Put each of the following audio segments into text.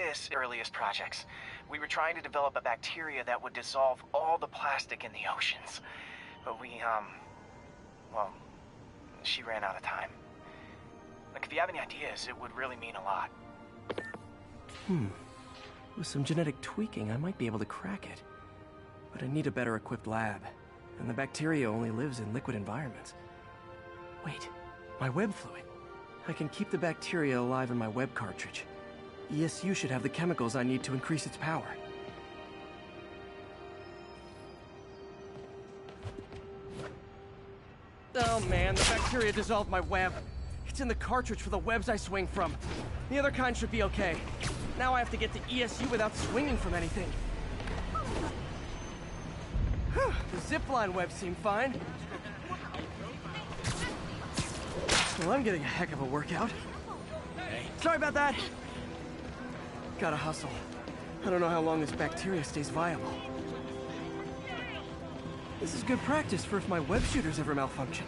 this earliest projects. We were trying to develop a bacteria that would dissolve all the plastic in the oceans. But well, she ran out of time. Like, if you have any ideas, it would really mean a lot. With some genetic tweaking, I might be able to crack it. But I need a better equipped lab. And the bacteria only lives in liquid environments. Wait, my web fluid. I can keep the bacteria alive in my web cartridge. ESU should have the chemicals I need to increase its power. Oh man, the bacteria dissolved my web. It's in the cartridge for the webs I swing from. The other kind should be okay. Now I have to get to ESU without swinging from anything. The zipline webs seem fine. Well, I'm getting a heck of a workout. Hey. Sorry about that. Gotta hustle. I don't know how long this bacteria stays viable. This is good practice for if my web shooters ever malfunction.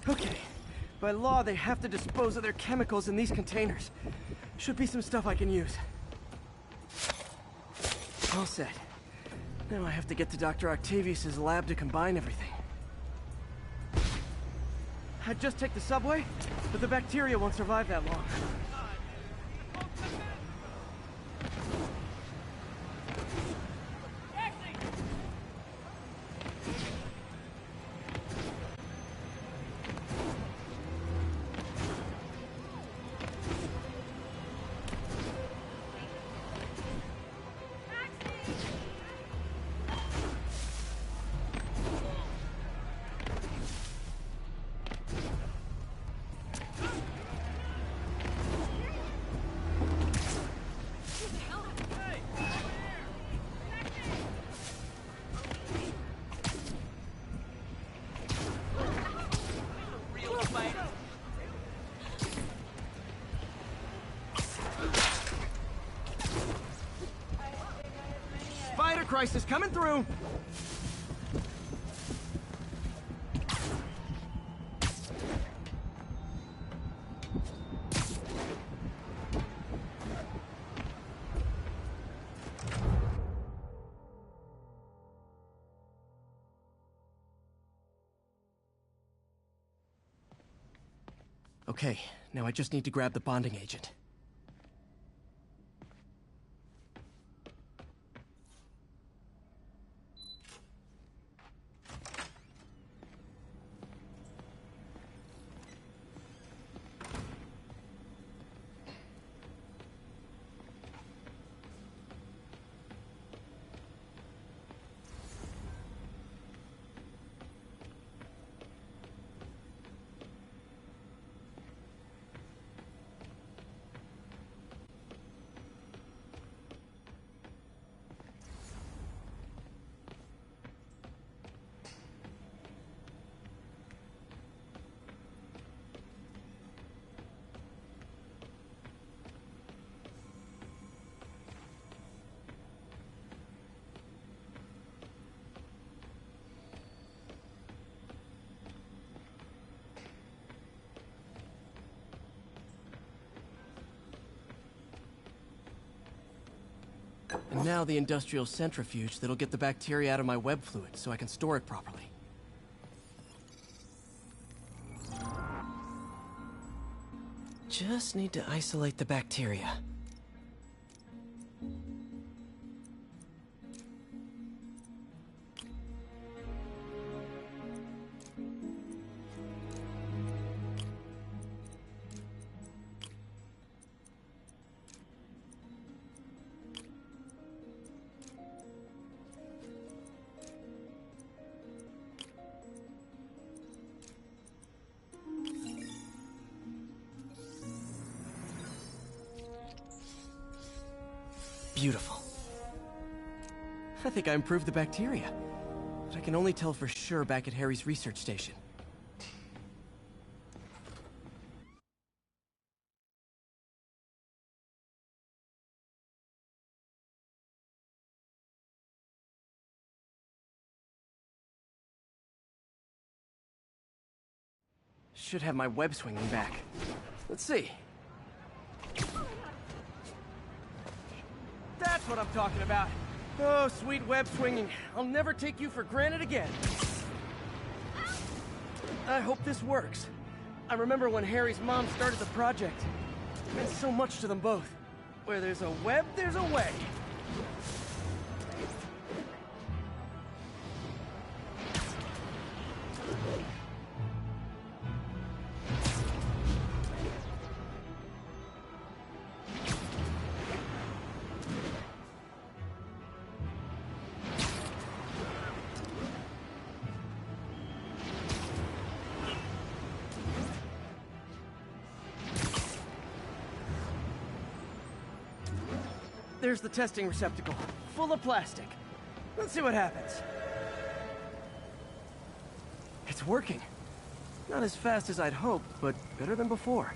Okay. By law, they have to dispose of their chemicals in these containers. Should be some stuff I can use. All set. Now I have to get to Dr. Octavius's lab to combine everything. I'd just take the subway, but the bacteria won't survive that long. Spider crisis coming through! Okay, now I just need to grab the bonding agent. And now the industrial centrifuge that'll get the bacteria out of my web fluid so I can store it properly. Just need to isolate the bacteria. Beautiful. I think I improved the bacteria. But I can only tell for sure back at Harry's research station. Should have my web swinging back. Let's see. That's what I'm talking about. Oh, sweet web swinging. I'll never take you for granted again. I hope this works. I remember when Harry's mom started the project. It meant so much to them both. Where there's a web, there's a way. There's the testing receptacle, full of plastic. Let's see what happens. It's working. Not as fast as I'd hoped, but better than before.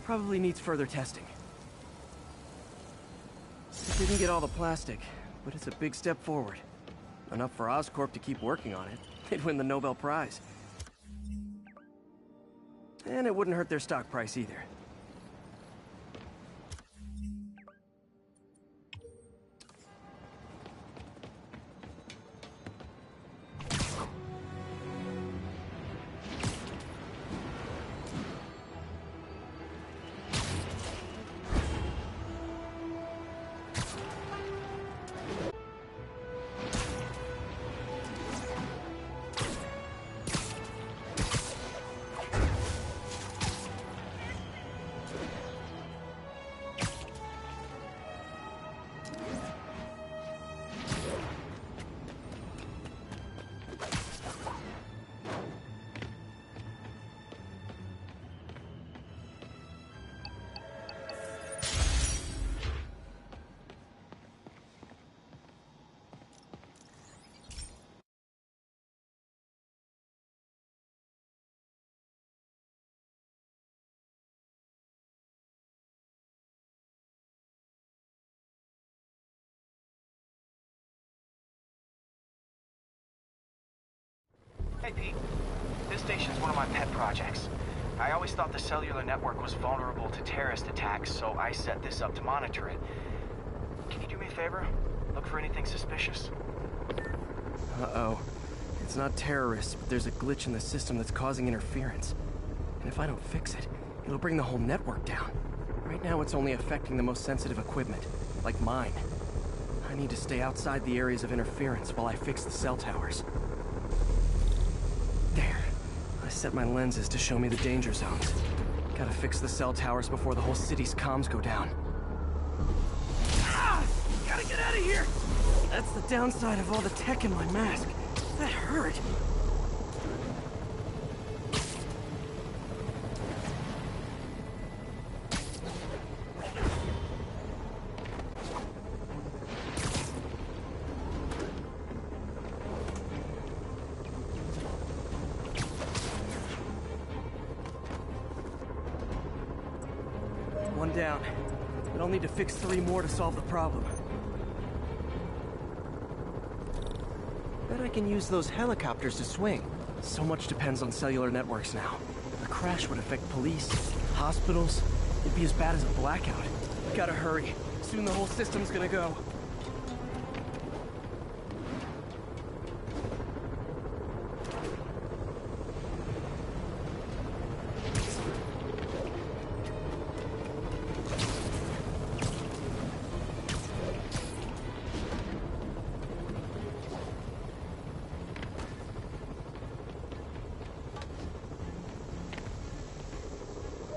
Probably needs further testing. It didn't get all the plastic, but it's a big step forward. Enough for Oscorp to keep working on it. They'd win the Nobel Prize. And it wouldn't hurt their stock price either. Hey, Pete. This station's one of my pet projects. I always thought the cellular network was vulnerable to terrorist attacks, so I set this up to monitor it. Can you do me a favor? Look for anything suspicious? Uh-oh. It's not terrorists, but there's a glitch in the system that's causing interference. And if I don't fix it, it'll bring the whole network down. Right now, it's only affecting the most sensitive equipment, like mine. I need to stay outside the areas of interference while I fix the cell towers. There. I set my lenses to show me the danger zones. Gotta fix the cell towers before the whole city's comms go down. Ah! Gotta get out of here! That's the downside of all the tech in my mask. That hurt. One down, but I'll need to fix 3 more to solve the problem. Bet I can use those helicopters to swing. So much depends on cellular networks now. A crash would affect police, hospitals. It'd be as bad as a blackout. Gotta hurry. Soon the whole system's gonna go.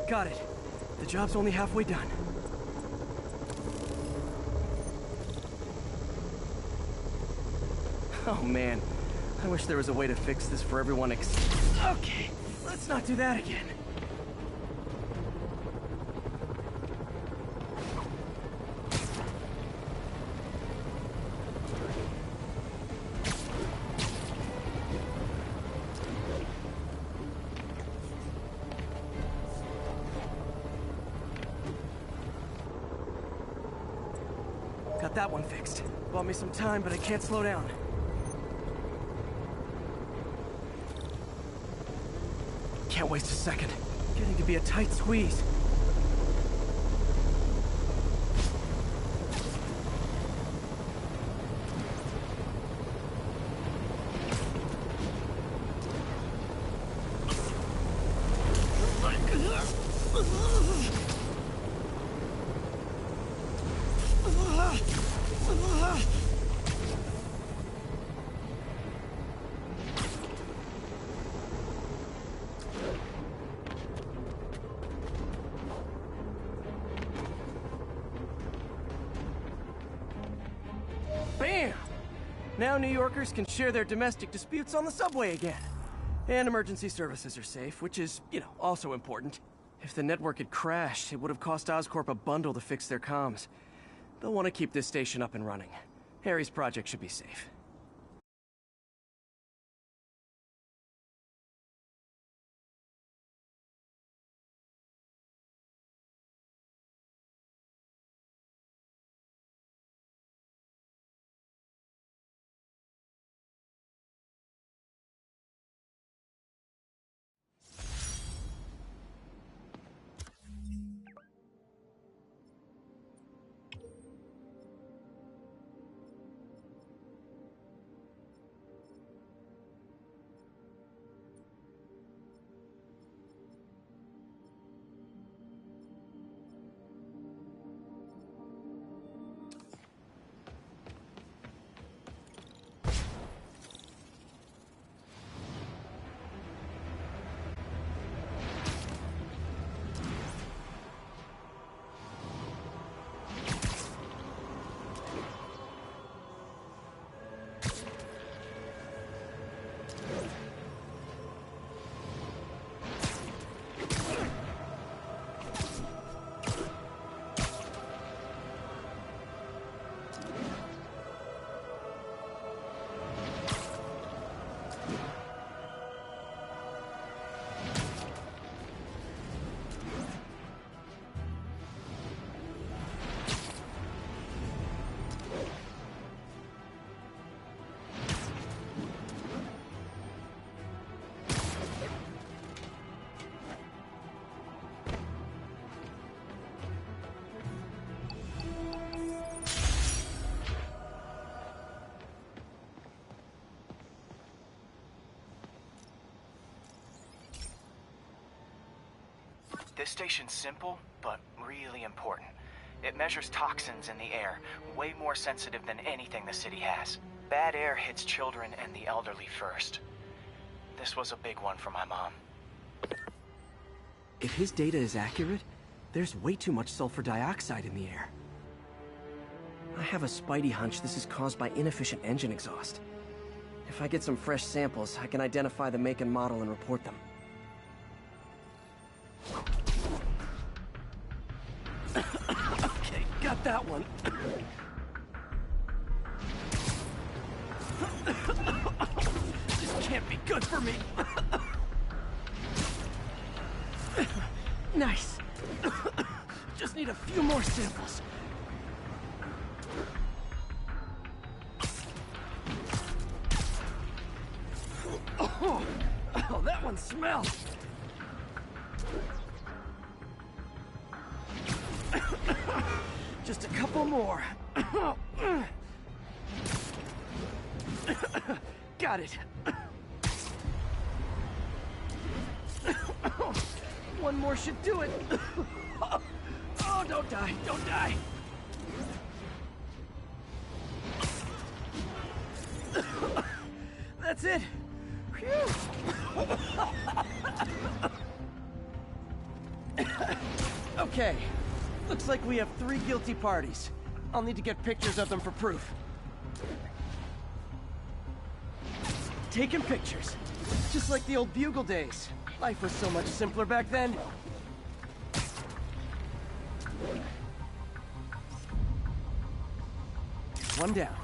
Got it. The job's only halfway done. Oh man, I wish there was a way to fix this for everyone Okay, let's not do that again. Got that one fixed. Bought me some time, but I can't slow down. Can't waste a second. Getting to be a tight squeeze. Bam! Now New Yorkers can share their domestic disputes on the subway again. And emergency services are safe, which is, also important. If the network had crashed, it would have cost Oscorp a bundle to fix their comms. They'll want to keep this station up and running. Harry's project should be safe. This station's simple, but really important. It measures toxins in the air, way more sensitive than anything the city has. Bad air hits children and the elderly first. This was a big one for my mom. If his data is accurate, there's way too much sulfur dioxide in the air. I have a spidey hunch this is caused by inefficient engine exhaust. If I get some fresh samples, I can identify the make and model and report them. Okay, got that one. This can't be good for me. Nice. Just need a few more samples. Oh, that one smells. Just a couple more. Got it. One more should do it. Oh, don't die, don't die. That's it. Phew. Okay. Looks like we have 3 guilty parties. I'll need to get pictures of them for proof. Taking pictures. Just like the old Bugle days. Life was so much simpler back then. One down.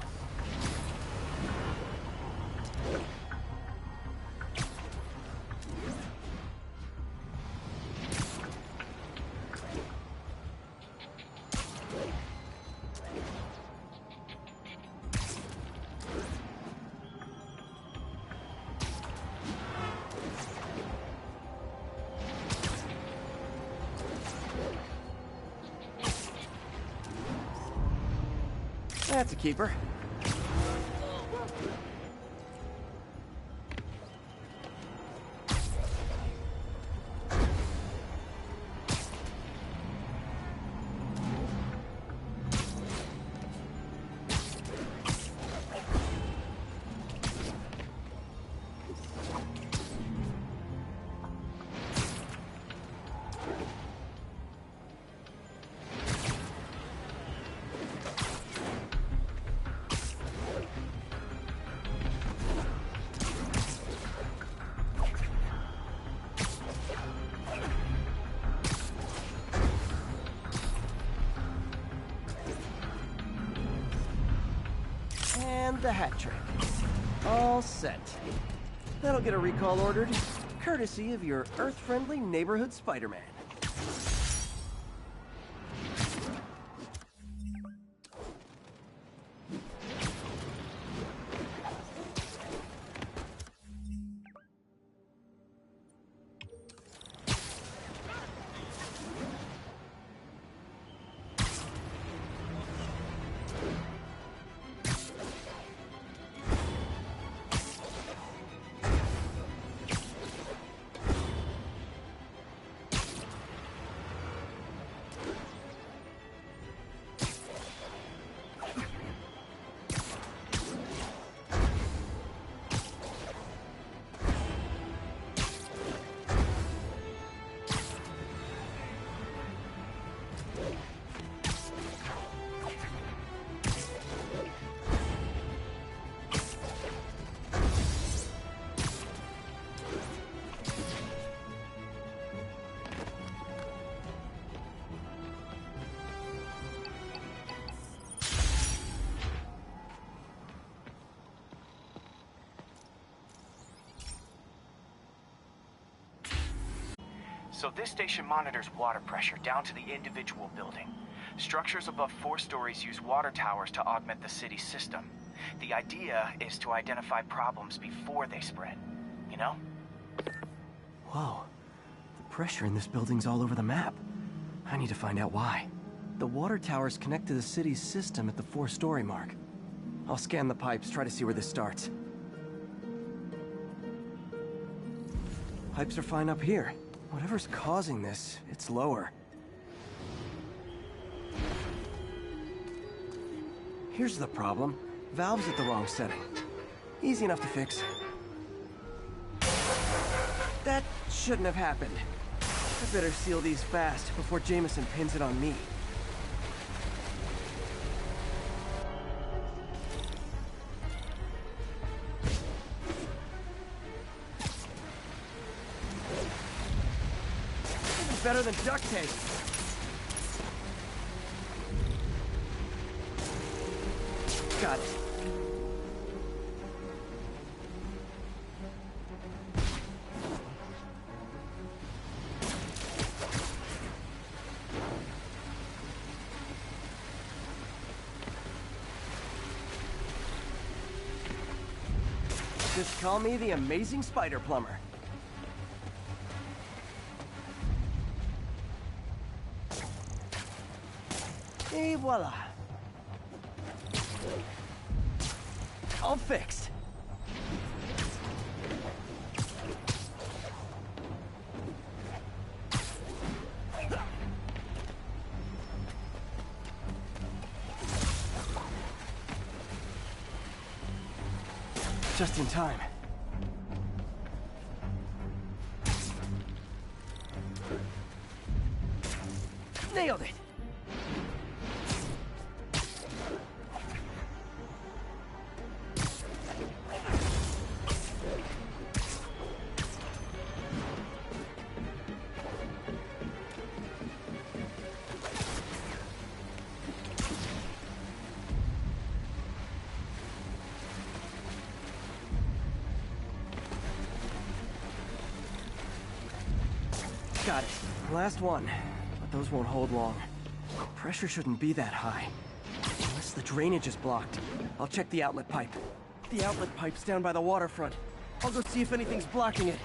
That's a keeper. And the hat trick. All set. That'll get a recall ordered, courtesy of your Earth-friendly neighborhood Spider-Man. So this station monitors water pressure down to the individual building. Structures above 4 stories use water towers to augment the city's system. The idea is to identify problems before they spread, you know? Whoa. The pressure in this building's all over the map. I need to find out why. The water towers connect to the city's system at the 4-story mark. I'll scan the pipes, try to see where this starts. Pipes are fine up here. Whatever's causing this, it's lower. Here's the problem. Valve's at the wrong setting. Easy enough to fix. That shouldn't have happened. I better seal these fast before Jameson pins it on me. Better than duct tape. Got it. Just call me the Amazing Spider Plumber. Et voila. All fixed. Just in time. Nailed it. Got it. Last one. But those won't hold long. Pressure shouldn't be that high. Unless the drainage is blocked. I'll check the outlet pipe. The outlet pipe's down by the waterfront. I'll go see if anything's blocking it.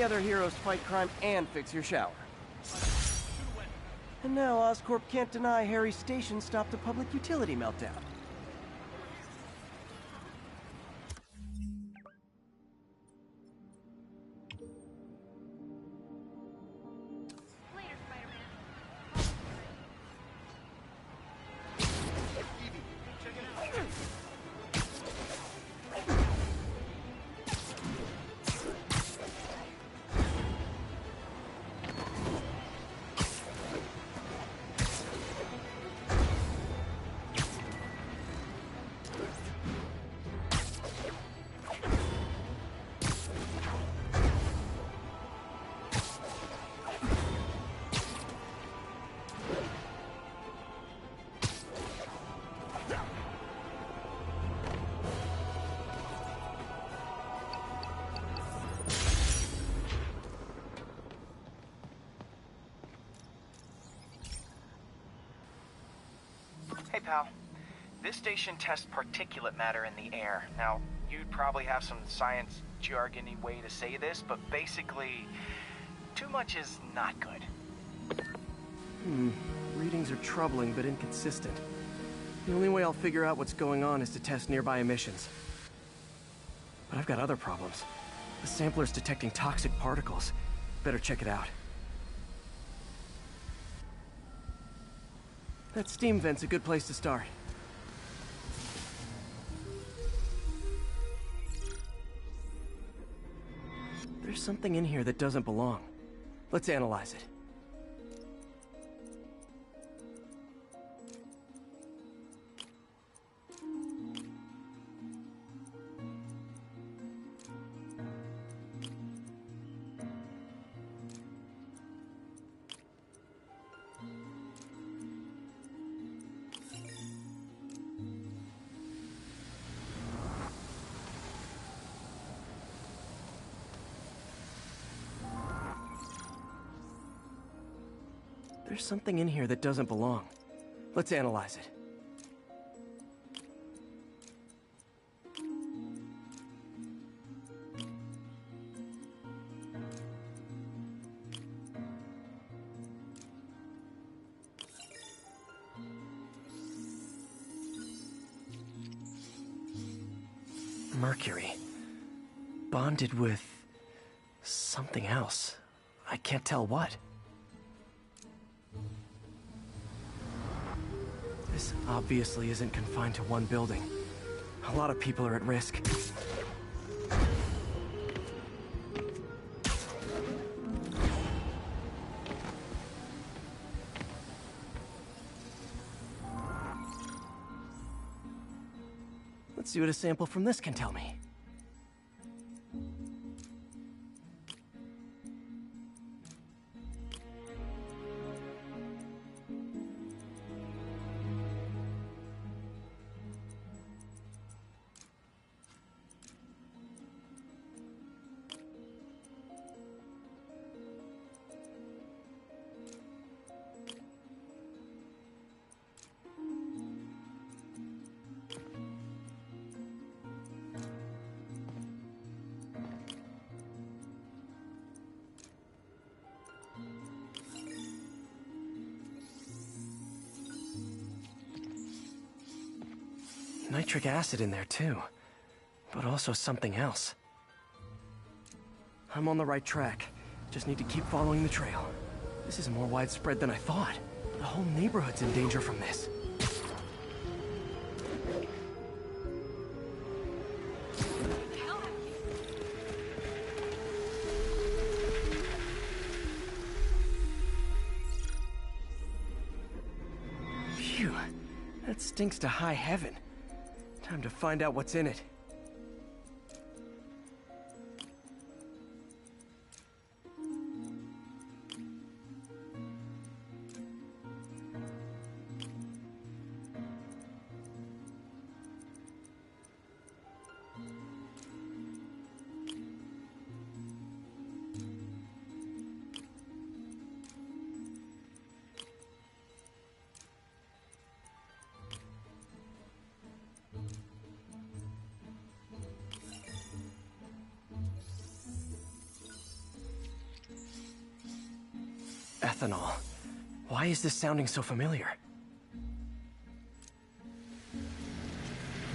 many other heroes fight crime and fix your shower. And now Oscorp can't deny Harry's station stopped a public utility meltdown. Hey, pal. This station tests particulate matter in the air. Now, you'd probably have some science jargony way to say this, but basically, too much is not good. Readings are troubling but inconsistent. The only way I'll figure out what's going on is to test nearby emissions. But I've got other problems. The sampler's detecting toxic particles. Better check it out. That steam vent's a good place to start. There's something in here that doesn't belong. Let's analyze it. There's something in here that doesn't belong. Let's analyze it. Mercury. Bonded with something else. I can't tell what. This obviously isn't confined to one building. A lot of people are at risk. Let's see what a sample from this can tell me. Nitric acid in there too, but also something else. I'm on the right track. Just need to keep following the trail. This is more widespread than I thought. The whole neighborhood's in danger from this. Phew, that stinks to high heaven. Time to find out what's in it. Ethanol. Why is this sounding so familiar?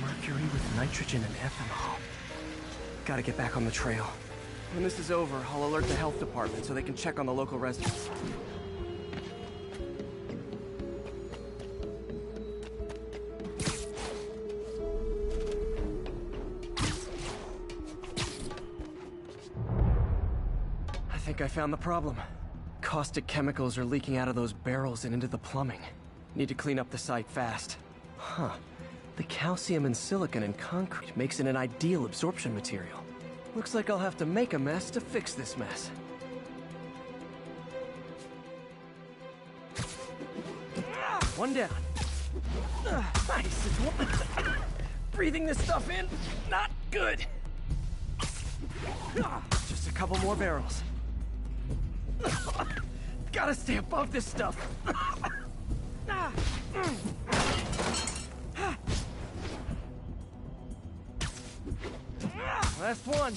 Mercury with nitrogen and ethanol. Gotta get back on the trail. When this is over, I'll alert the health department so they can check on the local residents. I think I found the problem. Caustic chemicals are leaking out of those barrels and into the plumbing. Need to clean up the site fast. Huh. The calcium and silicon in concrete makes it an ideal absorption material. Looks like I'll have to make a mess to fix this mess. One down. Nice. It's one. Breathing this stuff in, not good. Just a couple more barrels. Gotta stay above this stuff. Last one.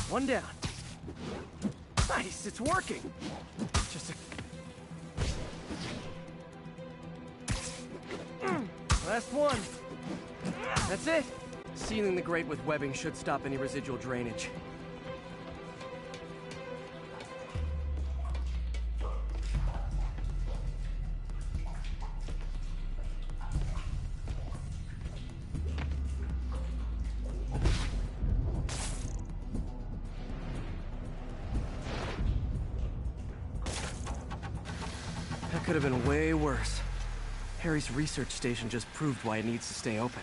One down. Nice, it's working. Just a... Last one. That's it. Sealing the grate with webbing should stop any residual drainage. That could have been way worse. Harry's research station just proved why it needs to stay open.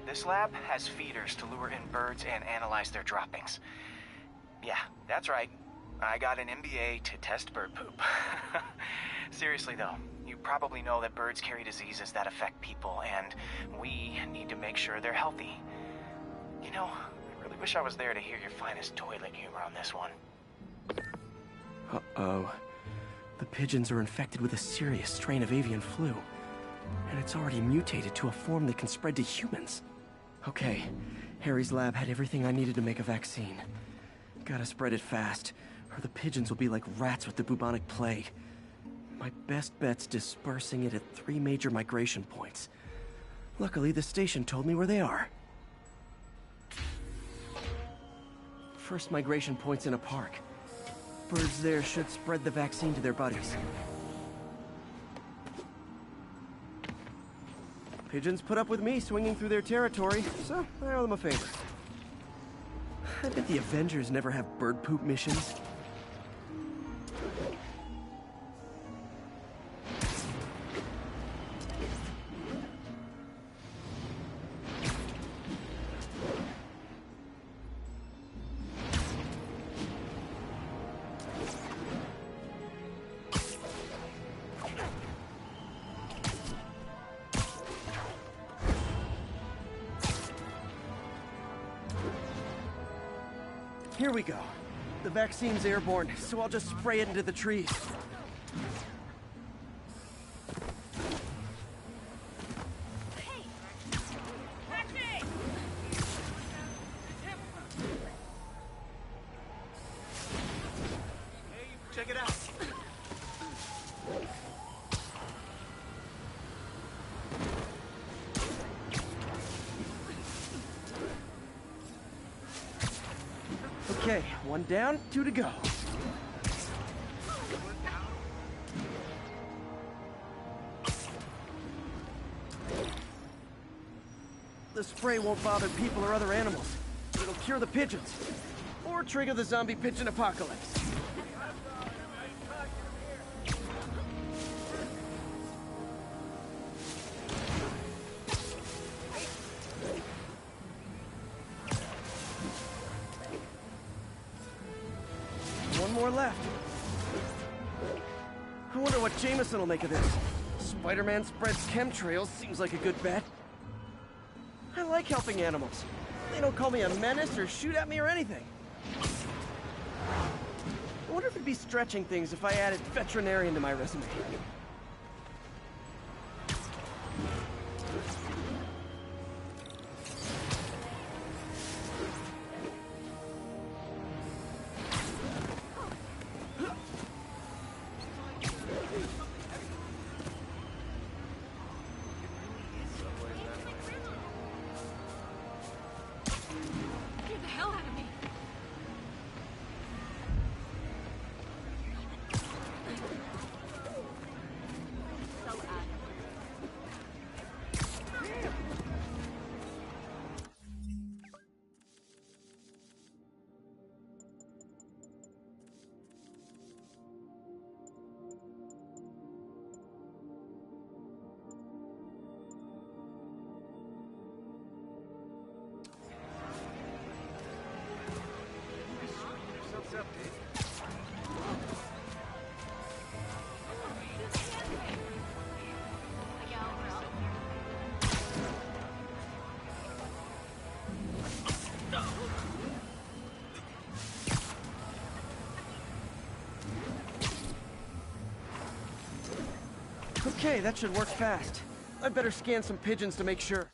This lab has feeders to lure in birds and analyze their droppings. Yeah, that's right. I got an MBA to test bird poop. Seriously though, you probably know that birds carry diseases that affect people, and we need to make sure they're healthy. You know, I really wish I was there to hear your finest toilet humor on this one. Uh-oh. The pigeons are infected with a serious strain of avian flu. And it's already mutated to a form that can spread to humans. Okay, Harry's lab had everything I needed to make a vaccine. Gotta spread it fast, or the pigeons will be like rats with the bubonic plague. My best bet's dispersing it at 3 major migration points. Luckily, the station told me where they are. First migration point's in a park. Birds there should spread the vaccine to their buddies. Pigeons put up with me swinging through their territory, so I owe them a favor. I bet the Avengers never have bird poop missions. Here we go. The vaccine's airborne, so I'll just spray it into the trees. Okay, one down, two to go. The spray won't bother people or other animals. It'll cure the pigeons. Or trigger the zombie pigeon apocalypse. One more left. I wonder what Jameson will make of this. Spider-Man spreads chemtrails seems like a good bet. I like helping animals. They don't call me a menace or shoot at me or anything. I wonder if it'd be stretching things if I added veterinarian to my resume. Get the hell out of me! So out. Okay, that should work fast. I'd better scan some pigeons to make sure.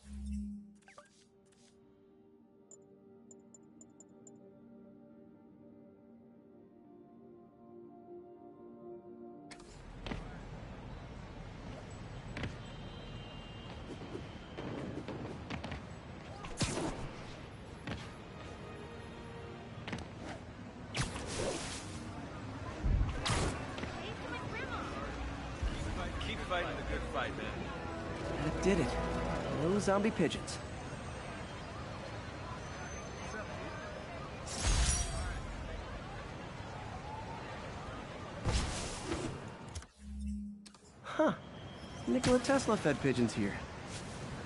Keep fighting the good fight, man. That did it. No zombie pigeons. Huh. Nikola Tesla fed pigeons here.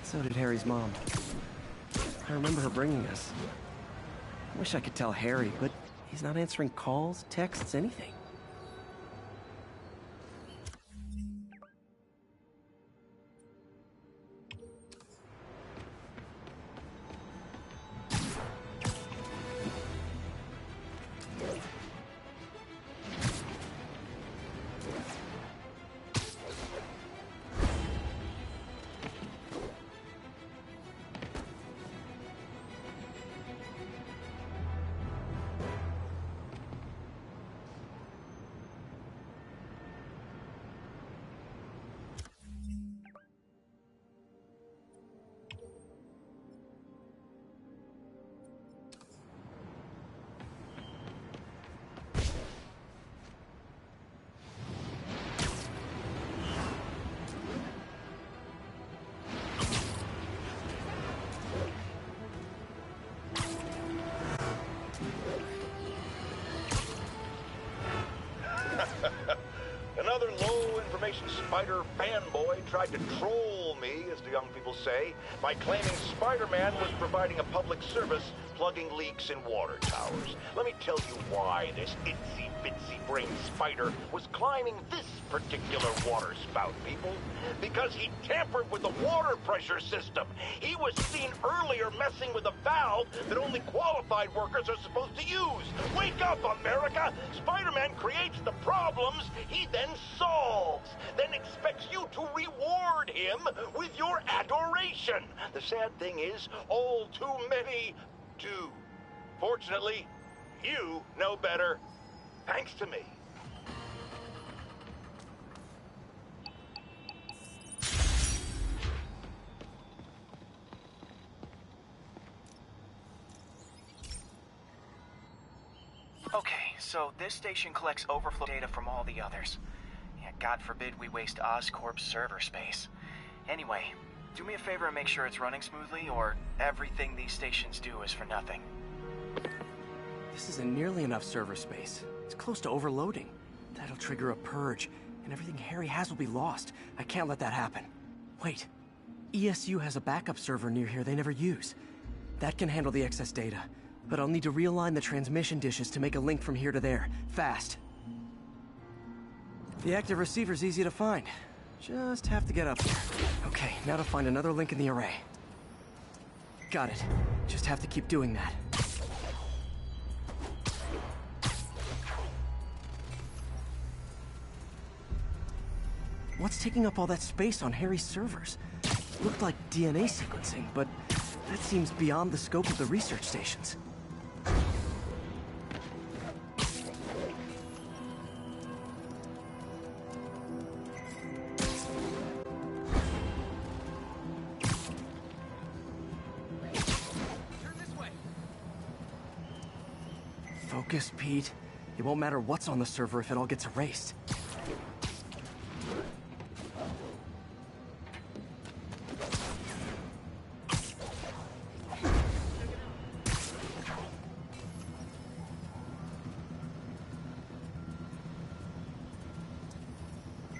So did Harry's mom. I remember her bringing us. I wish I could tell Harry, but he's not answering calls, texts, anything. Another low-information spider fanboy tried to troll me, as the young people say, by claiming Spider-Man was providing a public service plugging leaks in water towers. Let me tell you why this itsy-bitsy-brained spider was climbing this particular water spout, people. Because he tampered with the water pressure system. He was seen earlier messing with a valve that only qualified workers are supposed to use. Wake up, America! Spider-Man creates the problems he then solves, then expects you to reward him with your adoration. The sad thing is, all too many do. Fortunately, you know better, thanks to me. Okay, so this station collects overflow data from all the others. Yeah, God forbid we waste Oscorp's server space. Anyway, do me a favor and make sure it's running smoothly, or everything these stations do is for nothing. This isn't nearly enough server space. It's close to overloading. That'll trigger a purge, and everything Harry has will be lost. I can't let that happen. Wait. ESU has a backup server near here they never use. That can handle the excess data, but I'll need to realign the transmission dishes to make a link from here to there, fast. The active receiver's easy to find. Just have to get up there. Okay, now to find another link in the array. Got it. Just have to keep doing that. What's taking up all that space on Harry's servers? Looked like DNA sequencing, but that seems beyond the scope of the research stations. Focus, Pete. It won't matter what's on the server if it all gets erased.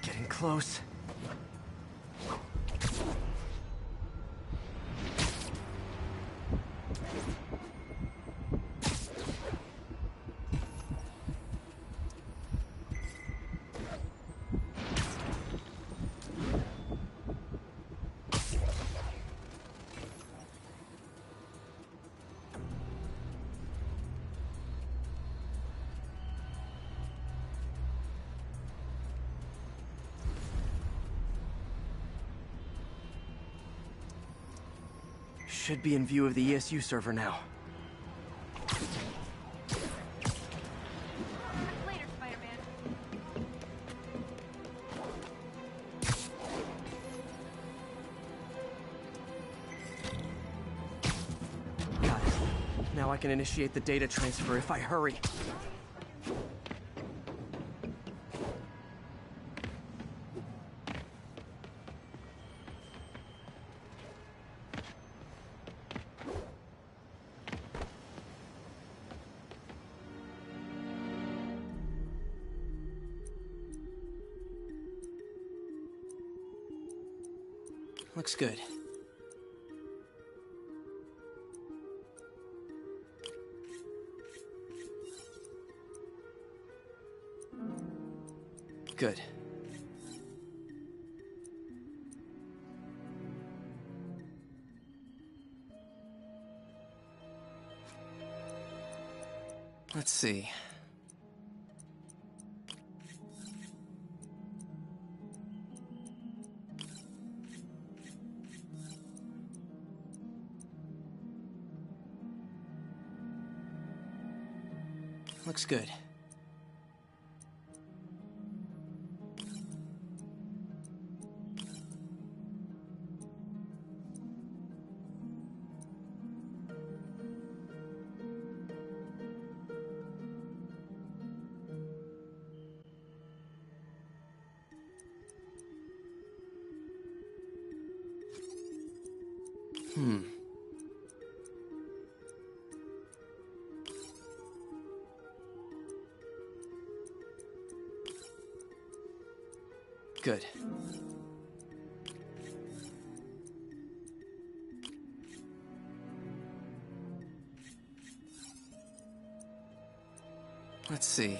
Getting close. Should be in view of the ESU server now. Later, Spider-Man. Got it. Now I can initiate the data transfer if I hurry. Looks good. Good. Let's see. Looks good. Good. Let's see.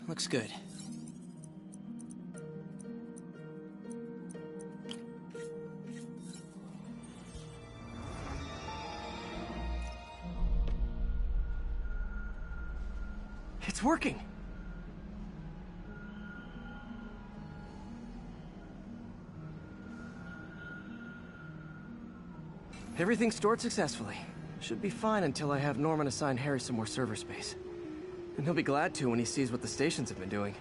Looks good. It's working! Everything stored successfully. Should be fine until I have Norman assign Harry some more server space. And he'll be glad to when he sees what the stations have been doing.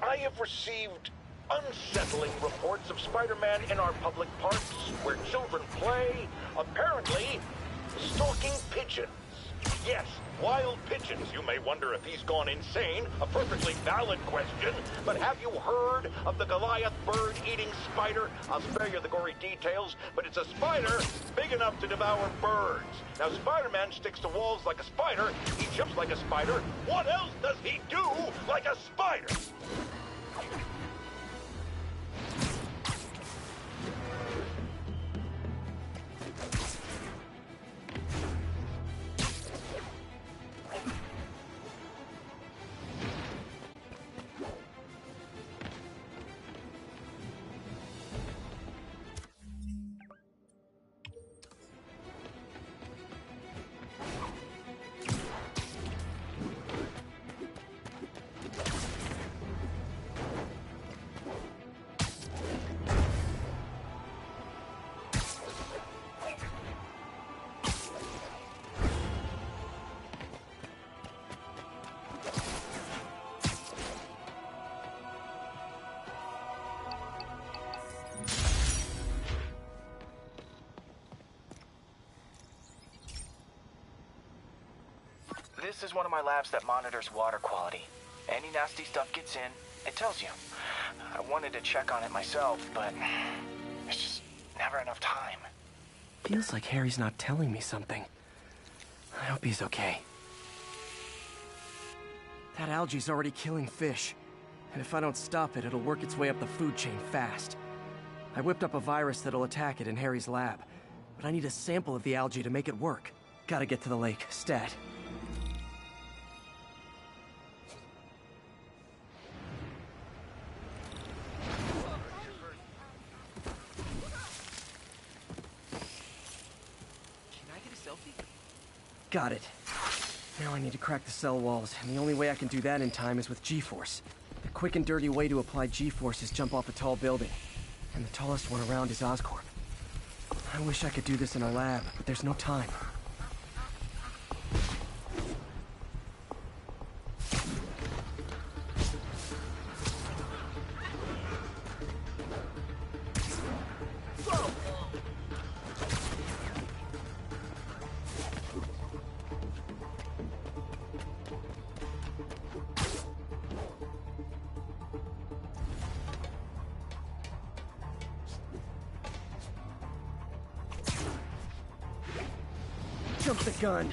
I have received unsettling reports of Spider-Man in our public parks, where children play, apparently stalking pigeons. Yes, wild pigeons. You may wonder if he's gone insane, a perfectly valid question, but have you heard of the Goliath bird-eating spider? I'll spare you the gory details, but it's a spider big enough to devour birds. Now, Spider-Man sticks to walls like a spider, he jumps like a spider. What else does he do like a spider? This is one of my labs that monitors water quality. Any nasty stuff gets in, it tells you. I wanted to check on it myself, but there's just never enough time. Feels like Harry's not telling me something. I hope he's okay. That algae's already killing fish. And if I don't stop it, it'll work its way up the food chain fast. I whipped up a virus that'll attack it in Harry's lab. But I need a sample of the algae to make it work. Gotta get to the lake, stat. Got it. Now I need to crack the cell walls, and the only way I can do that in time is with G-Force. The quick and dirty way to apply G-Force is jump off a tall building. And the tallest one around is Oscorp. I wish I could do this in a lab, but there's no time. Jump the gun.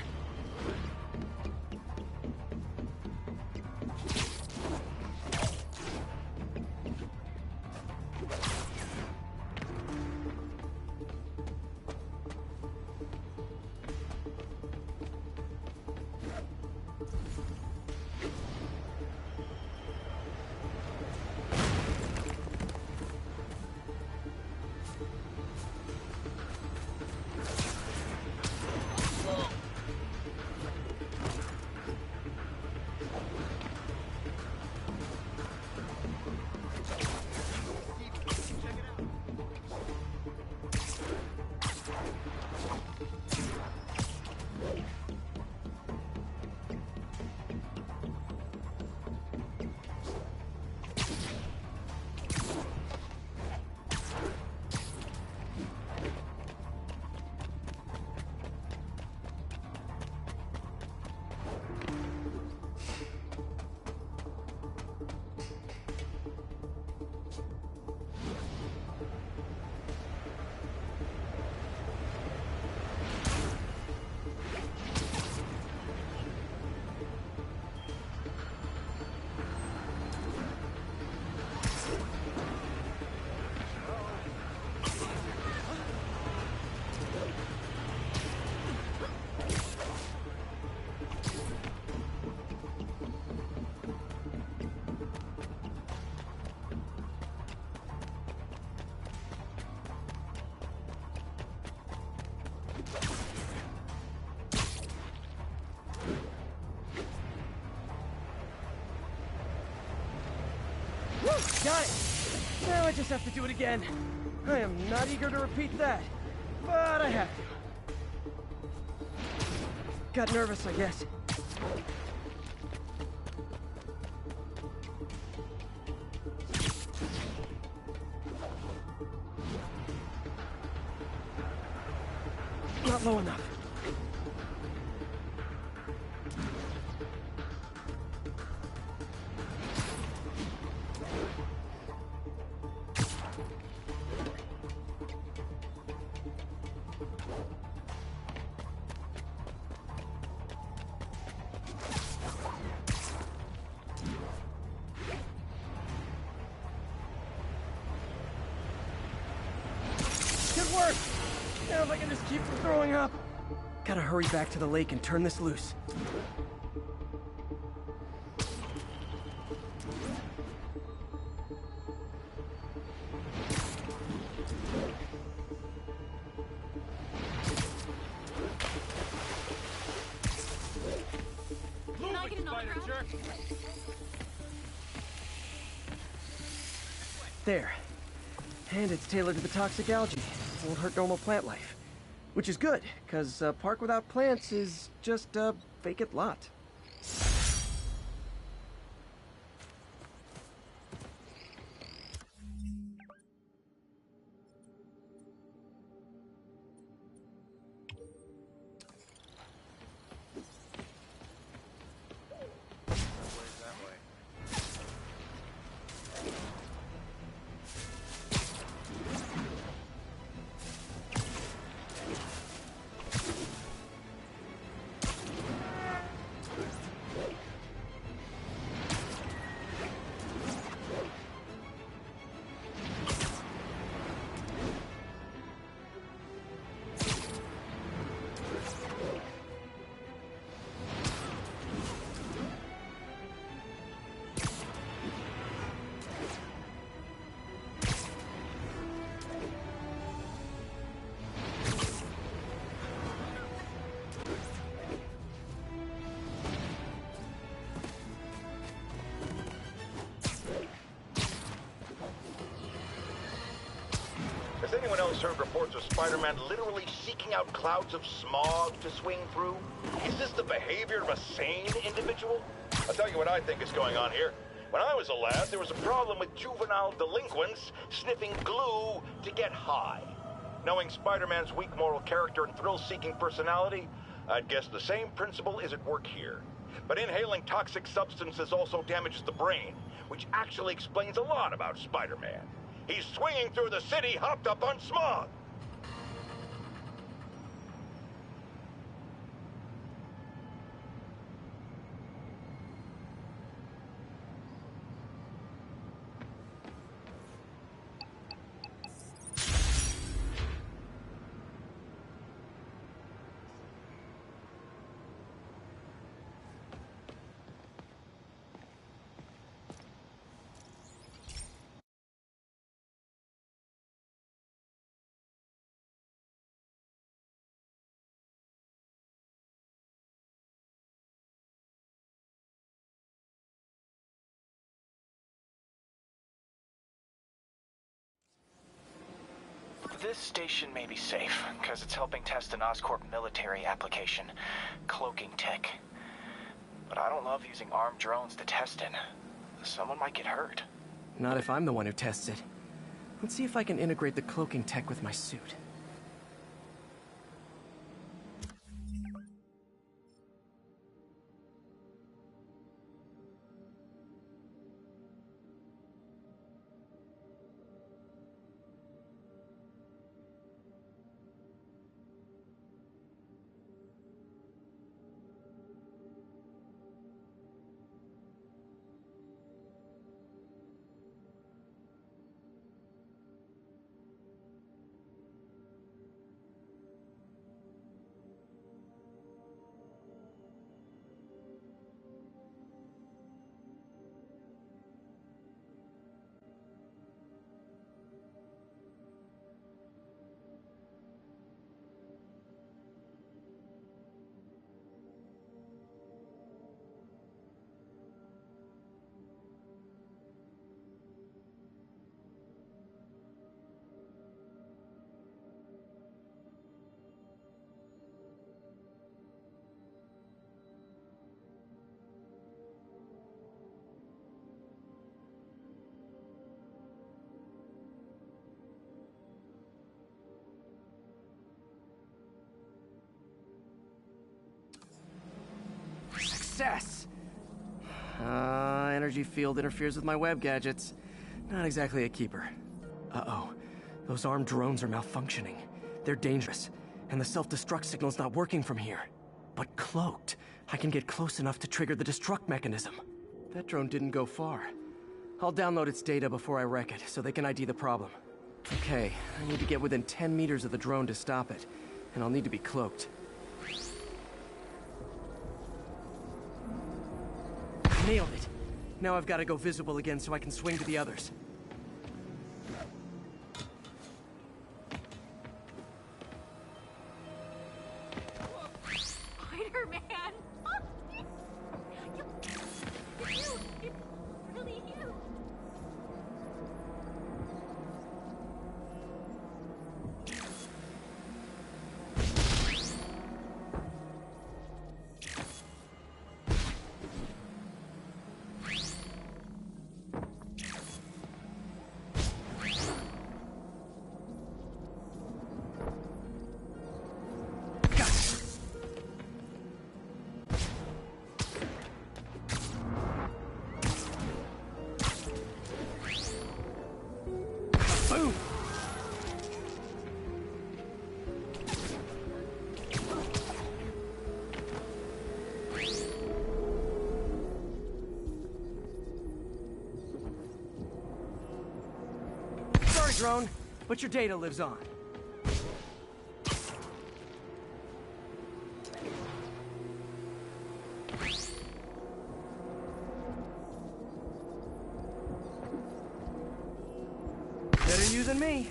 Got it! Now I just have to do it again. I am not eager to repeat that, but I have to. Got nervous, I guess. Not low enough. Good work! Now if I can just keep from throwing up. Gotta hurry back to the lake and turn this loose. Can I get an autograph? Jerk. There. And it's tailored to the toxic algae. Won't hurt normal plant life. Which is good, because a park without plants is just a vacant lot. Has anyone else heard reports of Spider-Man literally seeking out clouds of smog to swing through? Is this the behavior of a sane individual? I'll tell you what I think is going on here. When I was a lad, there was a problem with juvenile delinquents sniffing glue to get high. Knowing Spider-Man's weak moral character and thrill-seeking personality, I'd guess the same principle is at work here. But inhaling toxic substances also damages the brain, which actually explains a lot about Spider-Man. He's swinging through the city hopped up on smog. This station may be safe, because it's helping test an Oscorp military application, cloaking tech. But I don't love using armed drones to test it. Someone might get hurt. Not if I'm the one who tests it. Let's see if I can integrate the cloaking tech with my suit. Success! Energy field interferes with my web gadgets. Not exactly a keeper. Uh-oh. Those armed drones are malfunctioning. They're dangerous, and the self-destruct signal's not working from here. But cloaked, I can get close enough to trigger the destruct mechanism. That drone didn't go far. I'll download its data before I wreck it, so they can ID the problem. Okay, I need to get within 10 meters of the drone to stop it, and I'll need to be cloaked. Nailed it! Now I've got to go visible again so I can swing to the others. Spider-Man! It's you! It's really you! Boom! Sorry, drone, but your data lives on. Better you than me.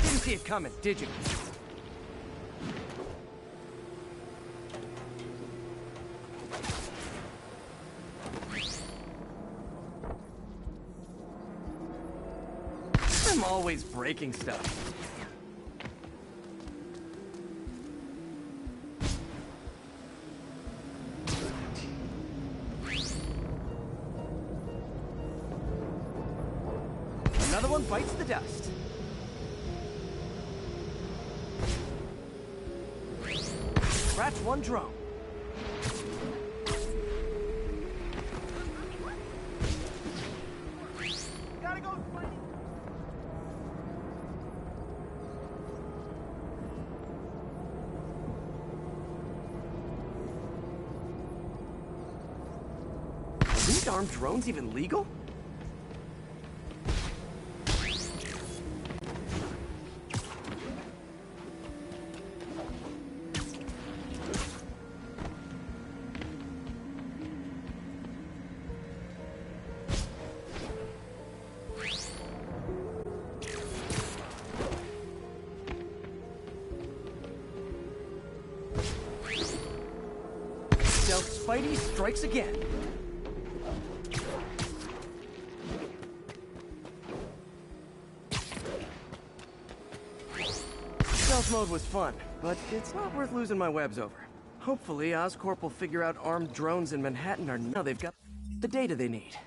Didn't see it coming, did you? I'm always breaking stuff. Another one bites the dust. Scratch one drone. Gotta go, Spidey. Are these armed drones even legal? Stealth Spidey strikes again. Stealth mode was fun, but it's not worth losing my webs over. Hopefully, Oscorp will figure out armed drones in Manhattan are now they've got the data they need.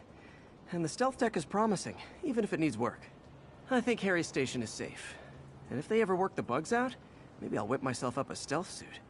And the stealth tech is promising, even if it needs work. I think Harry's station is safe. And if they ever work the bugs out, maybe I'll whip myself up a stealth suit.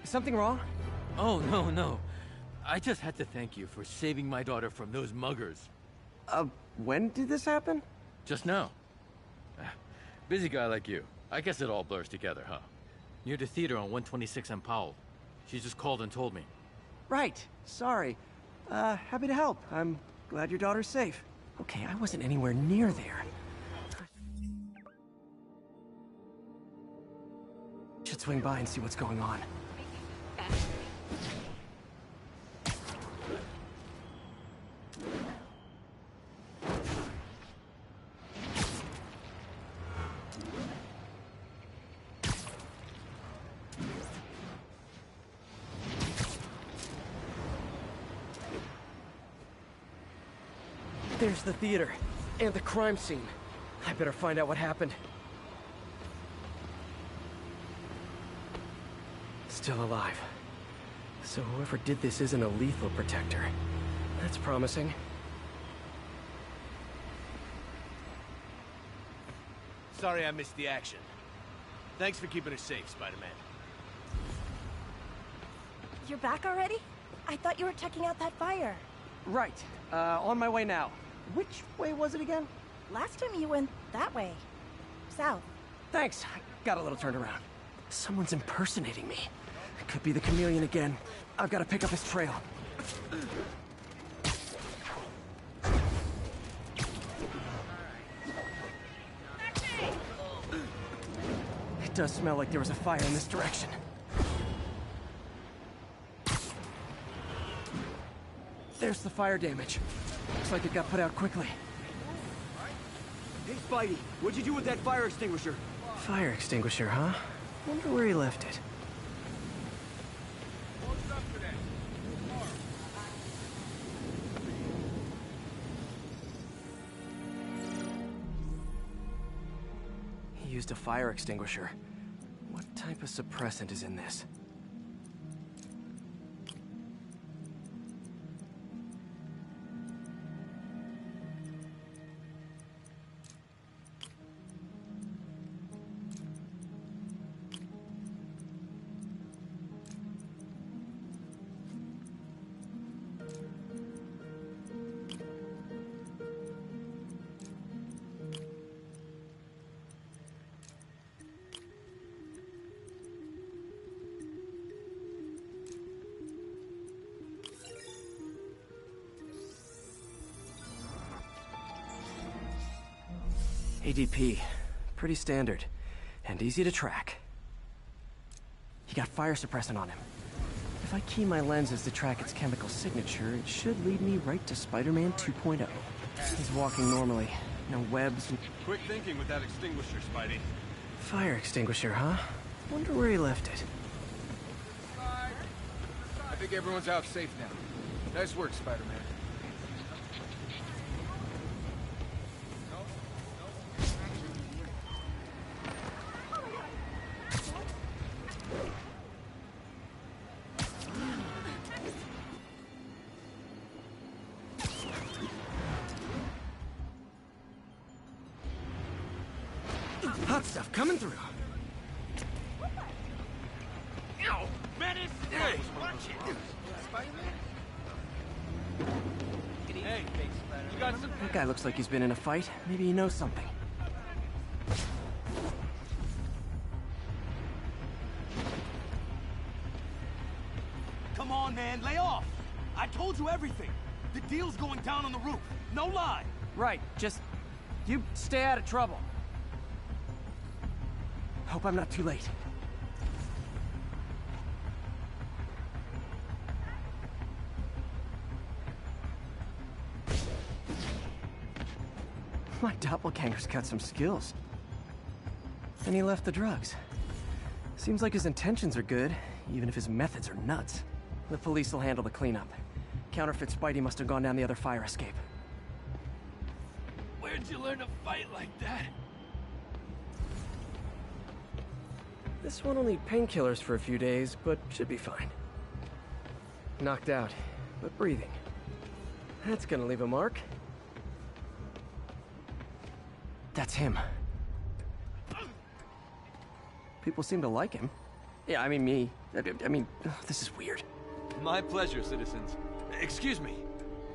Is something wrong? Oh, no. I just had to thank you for saving my daughter from those muggers. When did this happen? Just now. Busy guy like you. I guess it all blurs together, huh? Near the theater on 126 and Powell. She just called and told me. Right. Sorry. Happy to help. I'm glad your daughter's safe. Okay, I wasn't anywhere near there. Should swing by and see what's going on. There's the theater, and the crime scene. I better find out what happened. Still alive. So whoever did this isn't a lethal protector. That's promising. Sorry I missed the action. Thanks for keeping her safe, Spider-Man. You're back already? I thought you were checking out that fire. Right. On my way now. Which way was it again? Last time you went that way. South. Thanks. I got a little turned around. Someone's impersonating me. It could be the chameleon again. I've got to pick up his trail. It does smell like there was a fire in this direction. There's the fire damage. Looks like it got put out quickly. Hey, Spidey, what'd you do with that fire extinguisher? Fire extinguisher, huh? Wonder where he left it. He used a fire extinguisher. What type of suppressant is in this? ADP. Pretty standard. And easy to track. He got fire suppressant on him. If I key my lenses to track its chemical signature, it should lead me right to Spider-Man 2.0. He's walking normally. No webs. Quick thinking with that extinguisher, Spidey. Fire extinguisher, huh? Wonder where he left it. I think everyone's out safe now. Nice work, Spider-Man. Hot stuff coming through. Menace! Hey, watch it! Hey, you got some... That guy looks like he's been in a fight. Maybe he knows something. Come on, man, lay off! I told you everything. The deal's going down on the roof. No lie. Right, just... you stay out of trouble. Hope I'm not too late. My doppelganger's got some skills. And he left the drugs. Seems like his intentions are good, even if his methods are nuts. The police will handle the cleanup. Counterfeit Spidey must have gone down the other fire escape. Where'd you learn to fight like that? This one will need painkillers for a few days, but should be fine. Knocked out, but breathing. That's gonna leave a mark. That's him. People seem to like him. Yeah, I mean me. I mean, this is weird. My pleasure, citizens. Excuse me.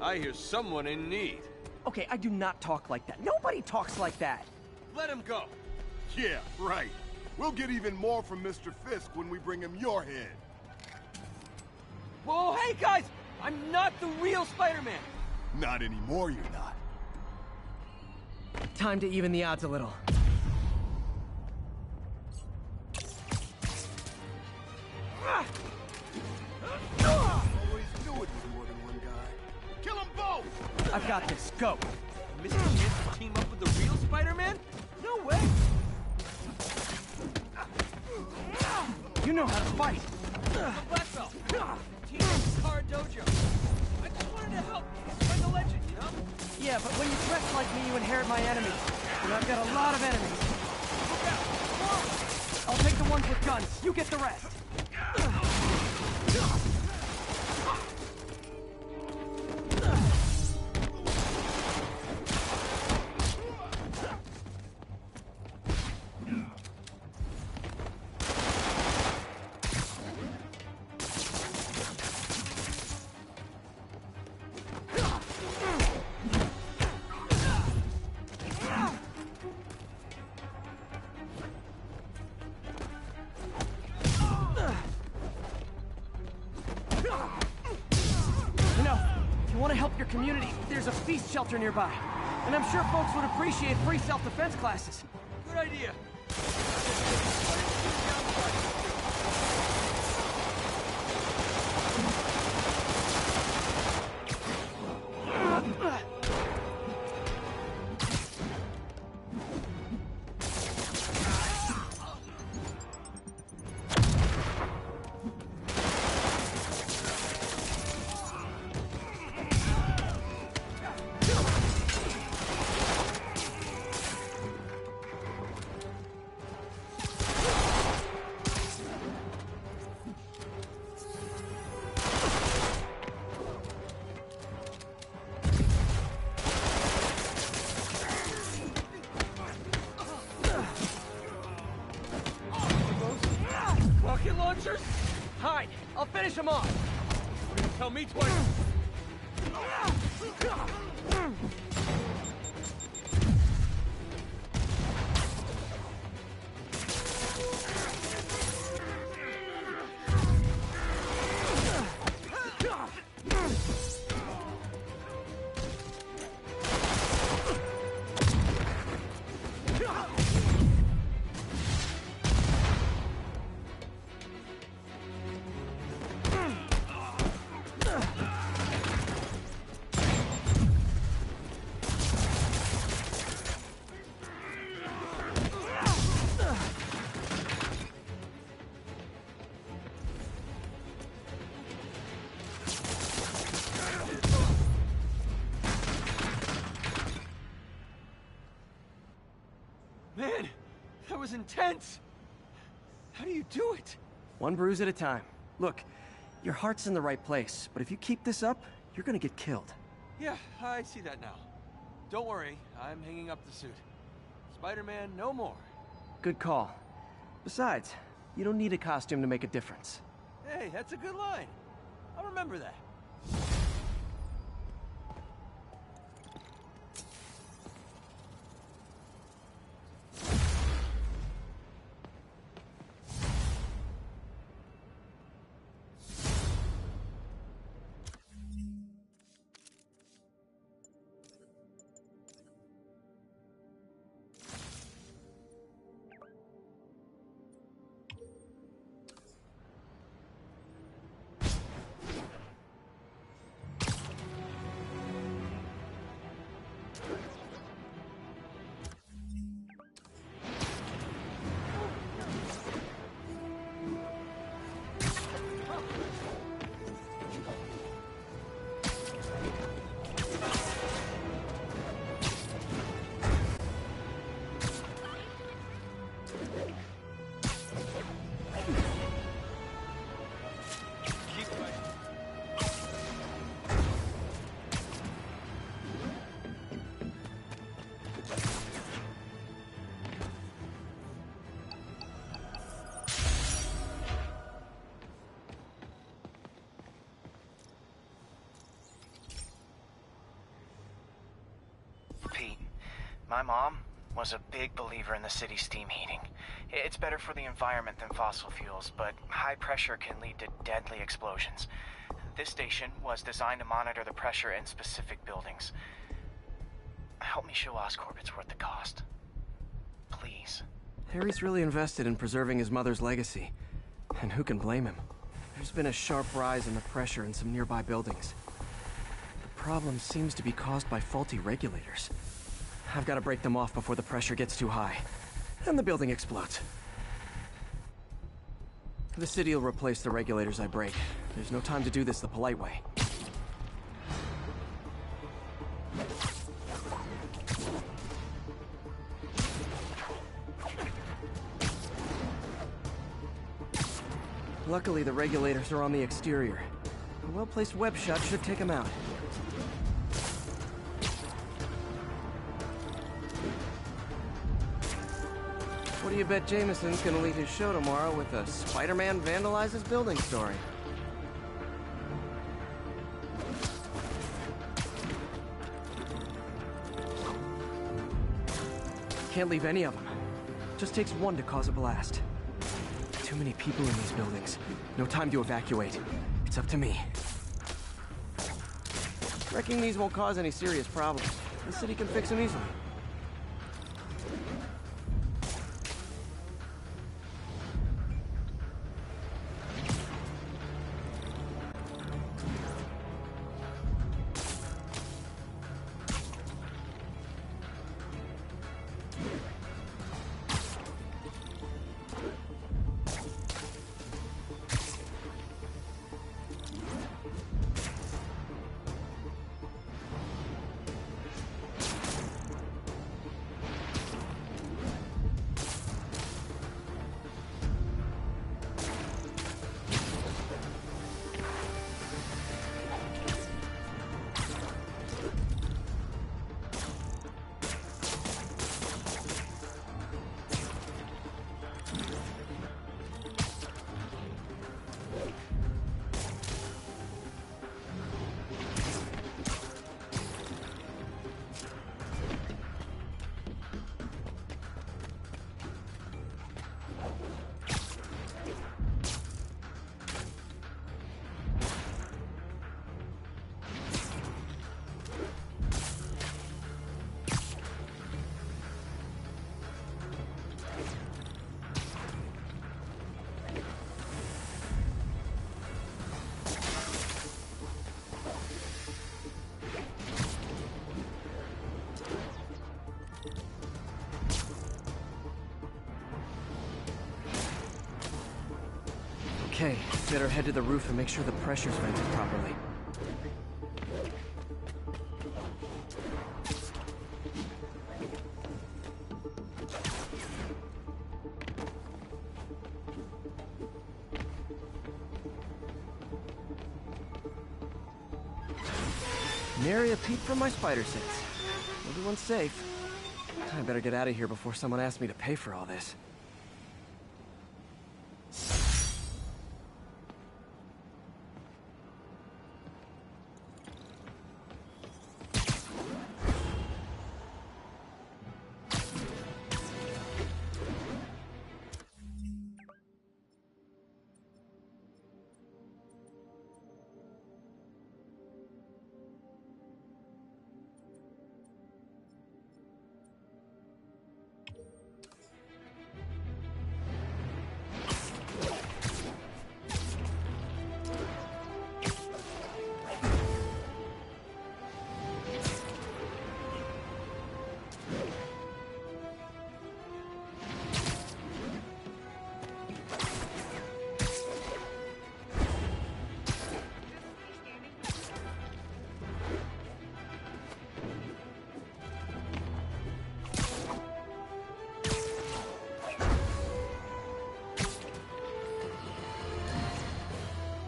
I hear someone in need. Okay, I do not talk like that. Nobody talks like that. Let him go. Yeah, right. We'll get even more from Mr. Fisk when we bring him your head. Whoa, hey guys! I'm not the real Spider-Man! Not anymore, you're not. Time to even the odds a little. Always knew it was more than one guy. Kill them both! I've got this. Go. Mr. Chance to team up with the real Spider-Man? No way! You know how to fight. I'm a black belt. Team Car Dojo. I just wanted to help. Like a legend, you know? Yeah, but when you dress like me, you inherit my enemies. And I've got a lot of enemies. Look out! Come on! I'll take the ones with guns. You get the rest. Community, there's a feast shelter nearby. And I'm sure folks would appreciate free self-defense classes. Good idea. Rocket launchers? Hide! I'll finish them off! Tell me twice. Man, that was intense! How do you do it? One bruise at a time. Look, your heart's in the right place, but if you keep this up, you're gonna get killed. Yeah, I see that now. Don't worry, I'm hanging up the suit. Spider-Man, no more. Good call. Besides, you don't need a costume to make a difference. Hey, that's a good line. I'll remember that. Pete, my mom was a big believer in the city's steam heating. It's better for the environment than fossil fuels, but high pressure can lead to deadly explosions. This station was designed to monitor the pressure in specific buildings. Help me show Oscorp it's worth the cost. Please. Harry's really invested in preserving his mother's legacy. And who can blame him? There's been a sharp rise in the pressure in some nearby buildings. The problem seems to be caused by faulty regulators. I've got to break them off before the pressure gets too high. And the building explodes. The city will replace the regulators I break. There's no time to do this the polite way. Luckily, the regulators are on the exterior. A well-placed web shot should take them out. What do you bet Jameson's gonna lead his show tomorrow with a Spider-Man vandalizes building story? Can't leave any of them. Just takes one to cause a blast. Too many people in these buildings. No time to evacuate. It's up to me. Wrecking these won't cause any serious problems. The city can fix them easily. Okay, better head to the roof and make sure the pressure's vented properly. Nary a peep from my spider sense. Everyone's safe. I better get out of here before someone asks me to pay for all this.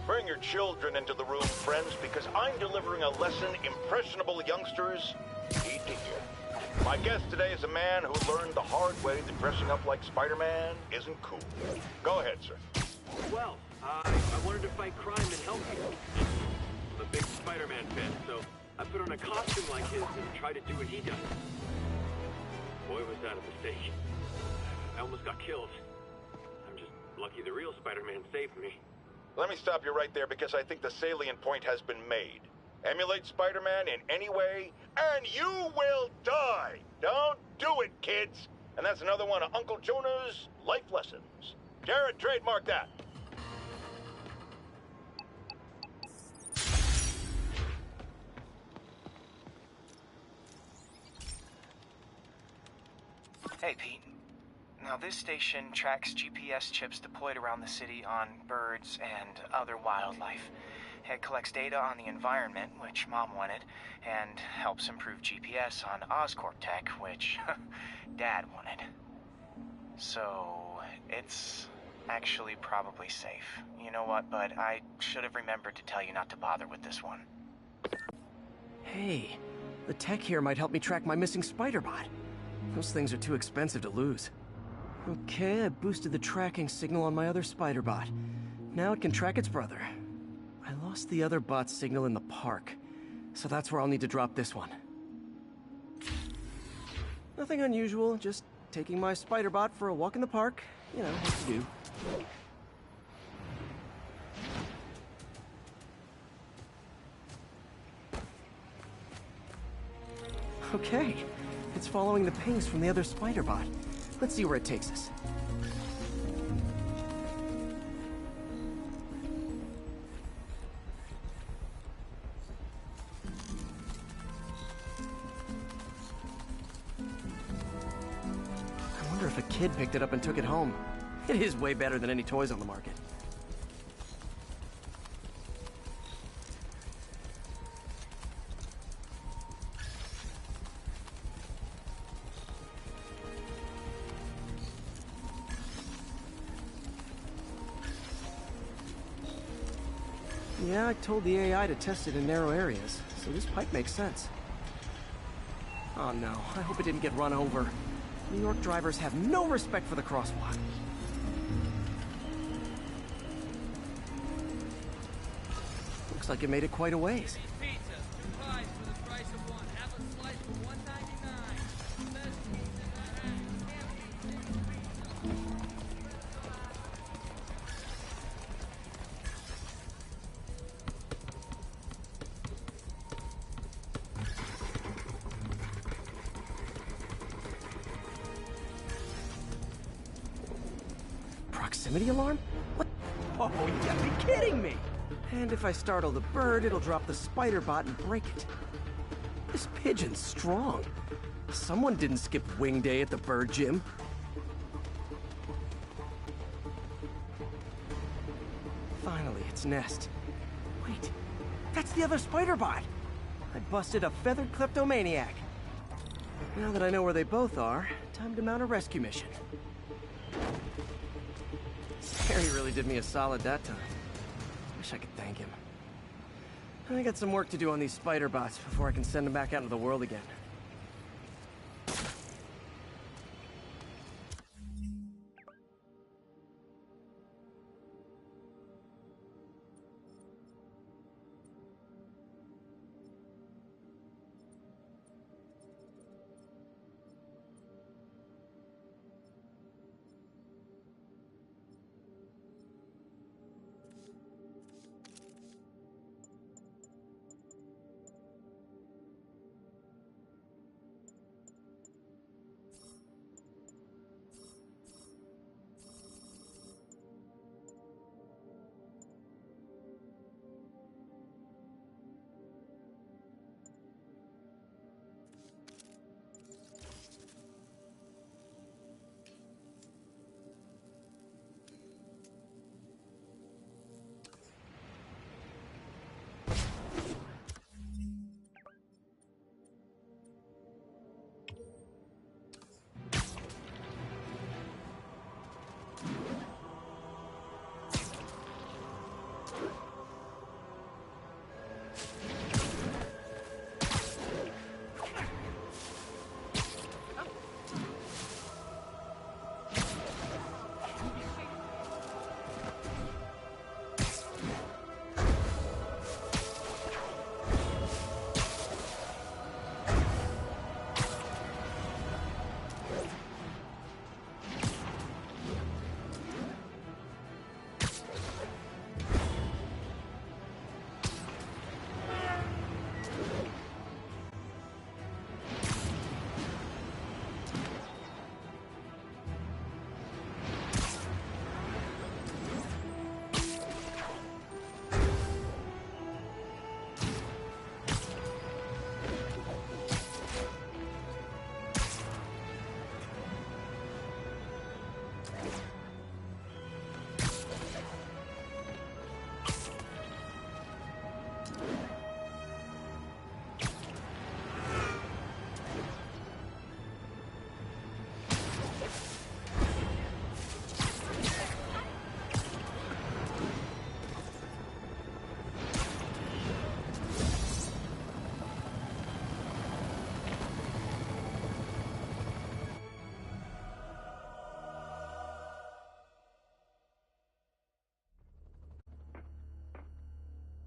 Bring your children into the room, friends, because I'm delivering a lesson impressionable youngsters need to hear. My guest today is a man who learned the hard way that dressing up like Spider-Man isn't cool. Go ahead, sir. Well, I wanted to fight crime and help you. I'm a big Spider-Man fan, so I put on a costume like his and tried to do what he does. Boy, was that a mistake. I almost got killed. I'm just lucky the real Spider-Man saved me. Let me stop you right there because I think the salient point has been made. Emulate Spider-Man in any way, and you will die! Don't do it, kids! And that's another one of Uncle Jonah's life lessons. Jared, trademark that. Hey, Pete. Now, this station tracks GPS chips deployed around the city on birds and other wildlife. It collects data on the environment, which Mom wanted, and helps improve GPS on Oscorp tech, which Dad wanted. So, it's actually probably safe. You know what, bud? I should have remembered to tell you not to bother with this one. Hey, the tech here might help me track my missing Spider-Bot. Those things are too expensive to lose. Okay, I boosted the tracking signal on my other Spider-Bot. Now it can track its brother. I lost the other bot's signal in the park, so that's where I'll need to drop this one. Nothing unusual, just taking my Spider-Bot for a walk in the park. You know, what to do. Okay, it's following the pings from the other Spider-Bot. Let's see where it takes us. I wonder if a kid picked it up and took it home. It is way better than any toys on the market. Yeah, I told the AI to test it in narrow areas, so this pipe makes sense. Oh no, I hope it didn't get run over. New York drivers have no respect for the crosswalk. Looks like it made it quite a ways. Pizza, 2 pies for the price of 1. Have a slice for $1.99. Best pizza Proximity alarm? What? Oh, you gotta be kidding me! And if I startle the bird, it'll drop the Spider-Bot and break it. This pigeon's strong. Someone didn't skip wing day at the bird gym. Finally, its nest. Wait, that's the other Spider-Bot! I busted a feathered kleptomaniac. Now that I know where they both are, time to mount a rescue mission. Harry really did me a solid that time. Wish I could thank him. I got some work to do on these Spider-Bots before I can send them back out into the world again.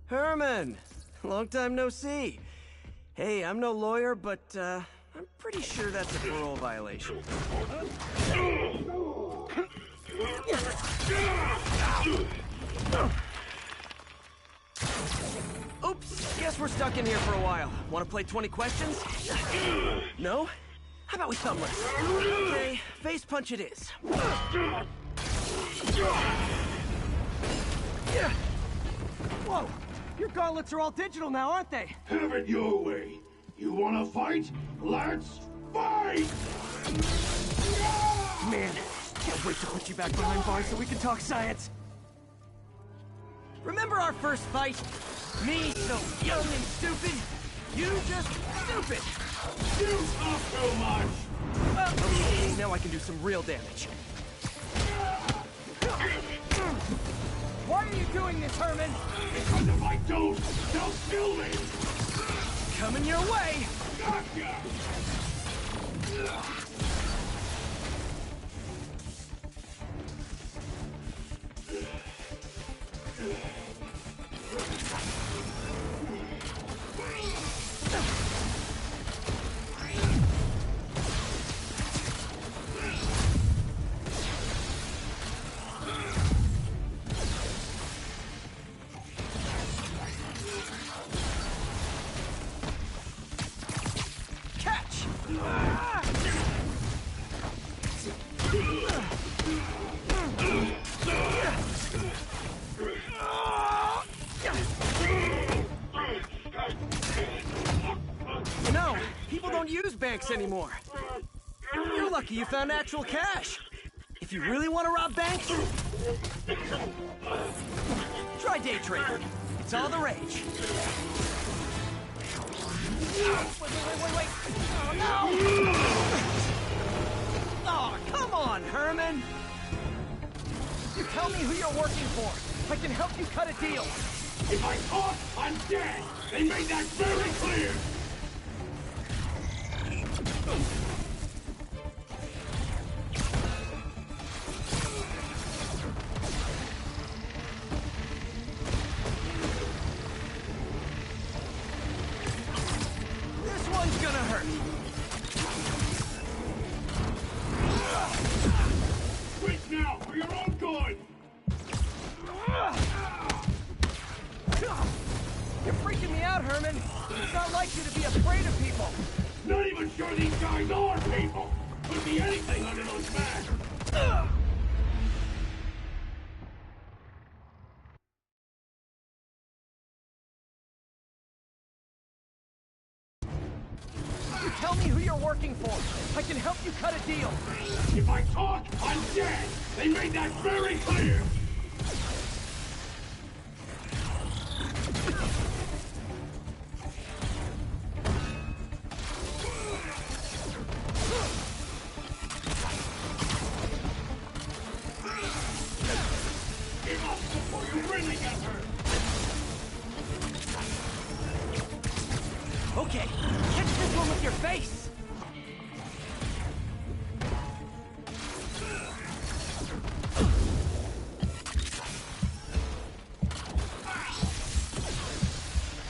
Herman! Long time no see. Hey, I'm no lawyer, but, I'm pretty sure that's a parole violation. Oops, guess we're stuck in here for a while. Want to play 20 questions? No? How about we thumbless? Okay, face punch it is. Whoa! Your gauntlets are all digital now, aren't they? Have it your way. You wanna fight? Let's fight! Man, can't wait to put you back behind bars so we can talk science. Remember our first fight? Me so young and stupid, you just stupid. You talk too much! Okay, now I can do some real damage. Why are you doing this, Herman? Because if I don't, they'll kill me! Coming your way! Gotcha! Banks anymore. You're lucky you found actual cash. If you really want to rob banks, try day trading. It's all the rage. Wait. Oh, no! Oh, come on, Herman! You tell me who you're working for. I can help you cut a deal. If I talk, I'm dead. They made that very clear. This one's gonna hurt. Quit now, for your own good! You're freaking me out, Herman. It's not like you to be afraid of people. Not even sure these guys are people! Could be anything under those masks! You tell me who you're working for. I can help you cut a deal. If I talk, I'm dead! They made that very clear! Okay, catch this one with your face!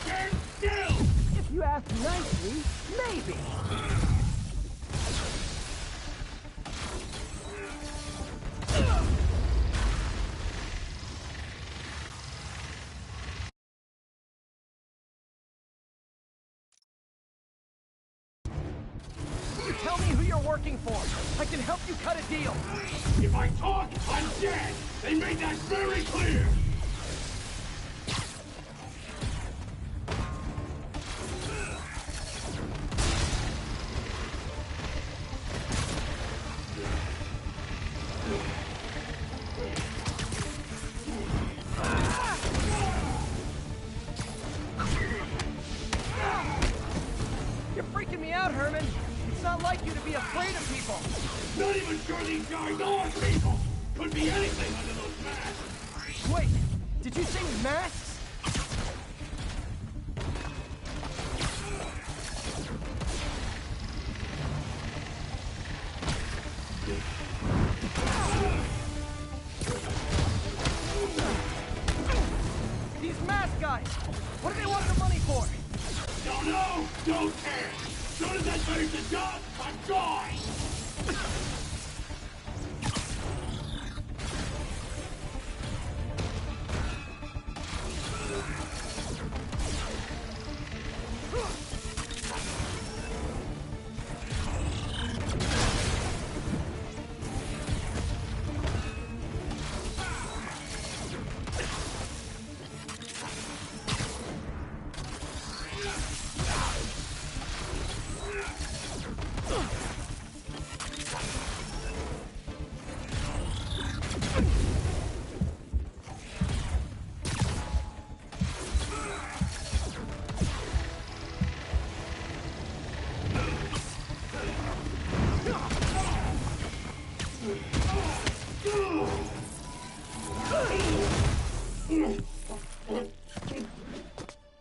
Stand still! If you ask nicely, maybe. Tell me who you're working for. I can help you cut a deal. If I talk, I'm dead! They made that very clear! You're freaking me out, Herman. It's not like you to be afraid of people. Not even sure these guys are people! Could be anything under those masks! Wait, did you say masks? These mask guys! What do they want the money for? Don't know, don't care. As soon as I finish the job, I'm gone.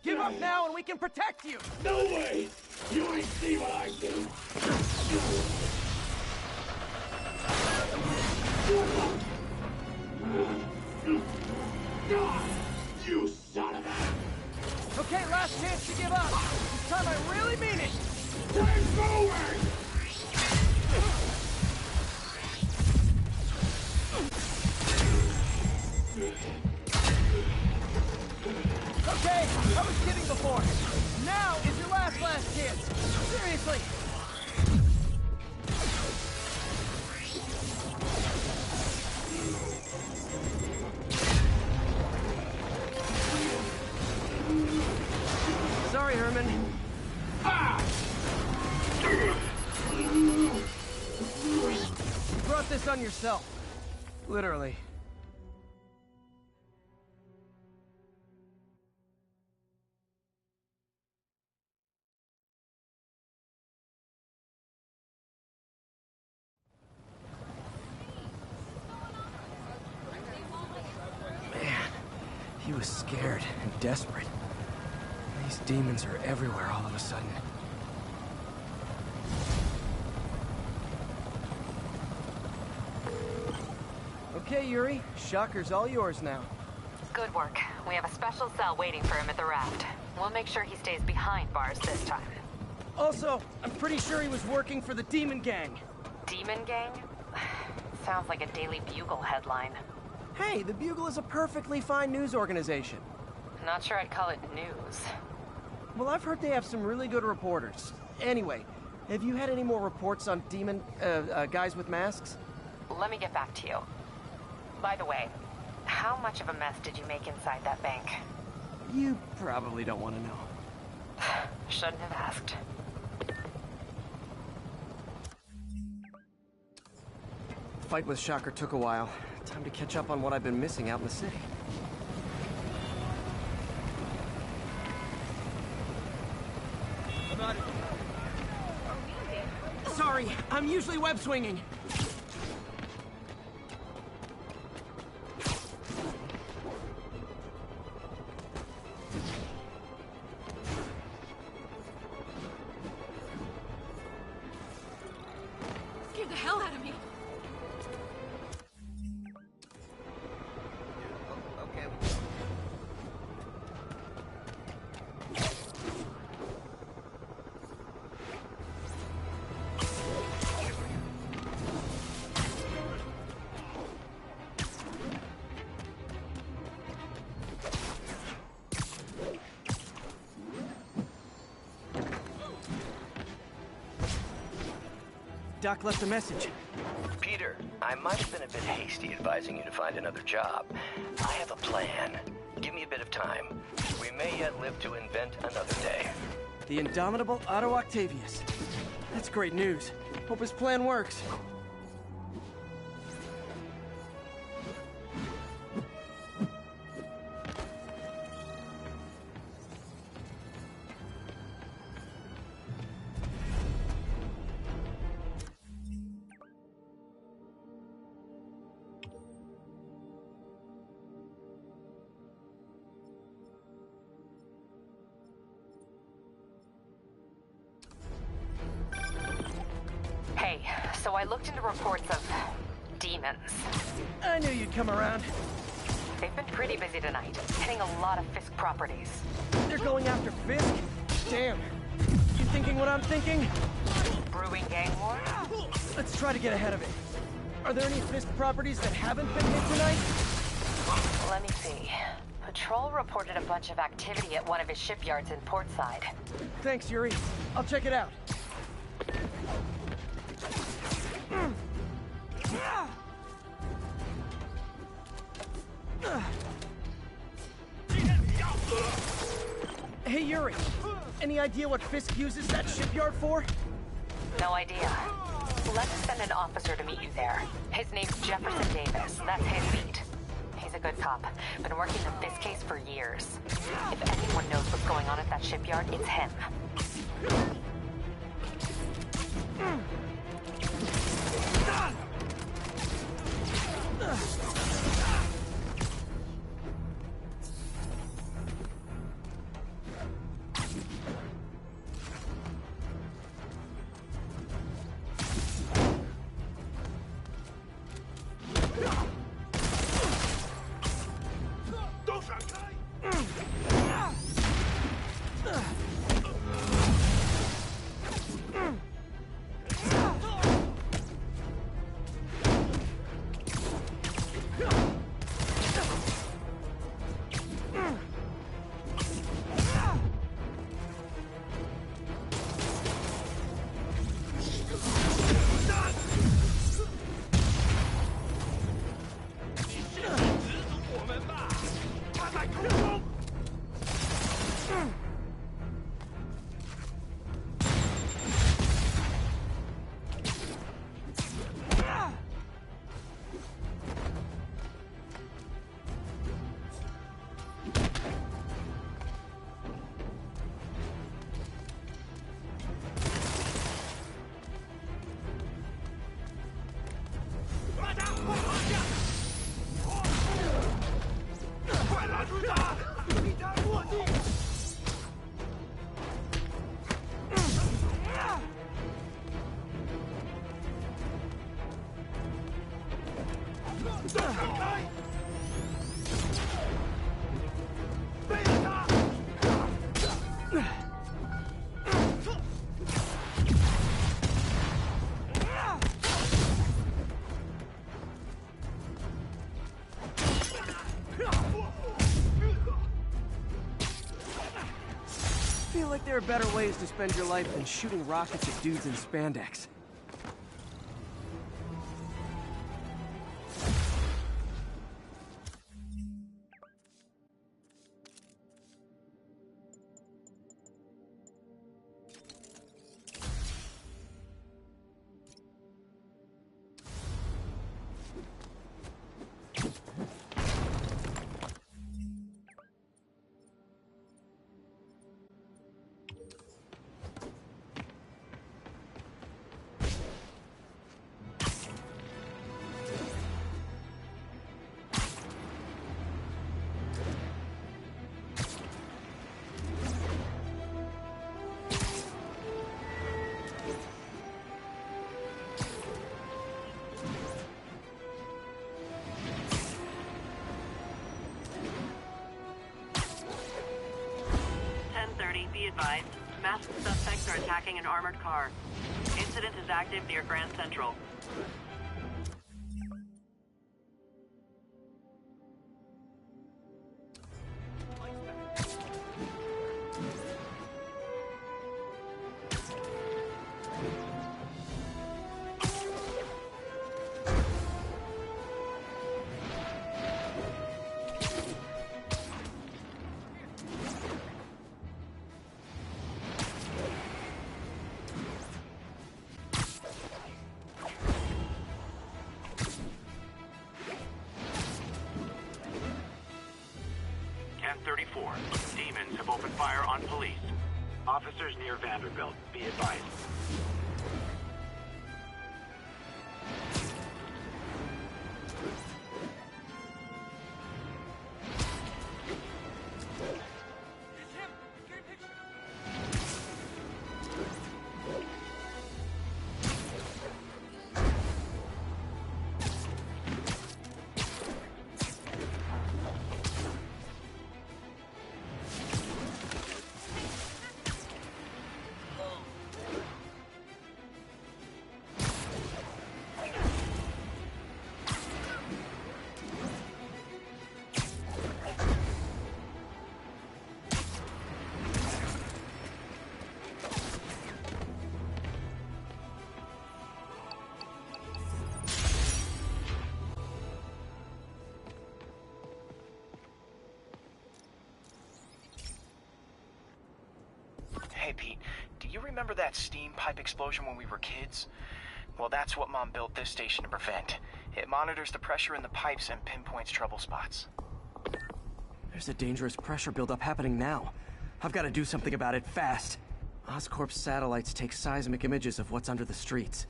Give up now and we can protect you! No way! You ain't see what I do! You son of a... Okay, last chance to give up. This time I really mean it. We're moving! Okay, I was kidding before. Now is your last chance. Seriously. Sorry, Herman. You brought this on yourself. Literally. He was scared and desperate. These demons are everywhere all of a sudden. Okay, Yuri. Shocker's all yours now. Good work. We have a special cell waiting for him at the raft. We'll make sure he stays behind bars this time. Also, I'm pretty sure he was working for the Demon Gang. Demon Gang? Sounds like a Daily Bugle headline. Hey, the Bugle is a perfectly fine news organization. Not sure I'd call it news. Well, I've heard they have some really good reporters. Anyway, have you had any more reports on demon, guys with masks? Let me get back to you. By the way, how much of a mess did you make inside that bank? You probably don't want to know. Shouldn't have asked. The fight with Shocker took a while. Time to catch up on what I've been missing out in the city. Sorry, I'm usually web swinging. Scared the hell out of me. Doc left a message. Peter, I might have been a bit hasty advising you to find another job. I have a plan. Give me a bit of time. We may yet live to invent another day. The indomitable Otto Octavius. That's great news. Hope his plan works. Hey, so I looked into reports of demons. I knew you'd come around. They've been pretty busy tonight, hitting a lot of Fisk properties. They're going after Fisk? Damn. You thinking what I'm thinking? Brewing gang war? Let's try to get ahead of it. Are there any Fisk properties that haven't been hit tonight? Let me see. Patrol reported a bunch of activity at one of his shipyards in Portside. Thanks, Yuri. I'll check it out. Hey, Yuri. Any idea what Fisk uses that shipyard for? No idea. Let's send an officer to meet you there. His name's Jefferson Davis. That's his beat. He's a good cop. Been working the Fisk case for years. If anyone knows what's going on at that shipyard, it's him. I feel like there are better ways to spend your life than shooting rockets at dudes in spandex. Be advised, masked suspects are attacking an armored car. Incident is active near Grand Central. Demons have opened fire on police. Officers near Vanderbilt, be advised. Hey, Pete, do you remember that steam pipe explosion when we were kids? Well, that's what Mom built this station to prevent. It monitors the pressure in the pipes and pinpoints trouble spots. There's a dangerous pressure buildup happening now. I've got to do something about it fast. Oscorp's satellites take seismic images of what's under the streets.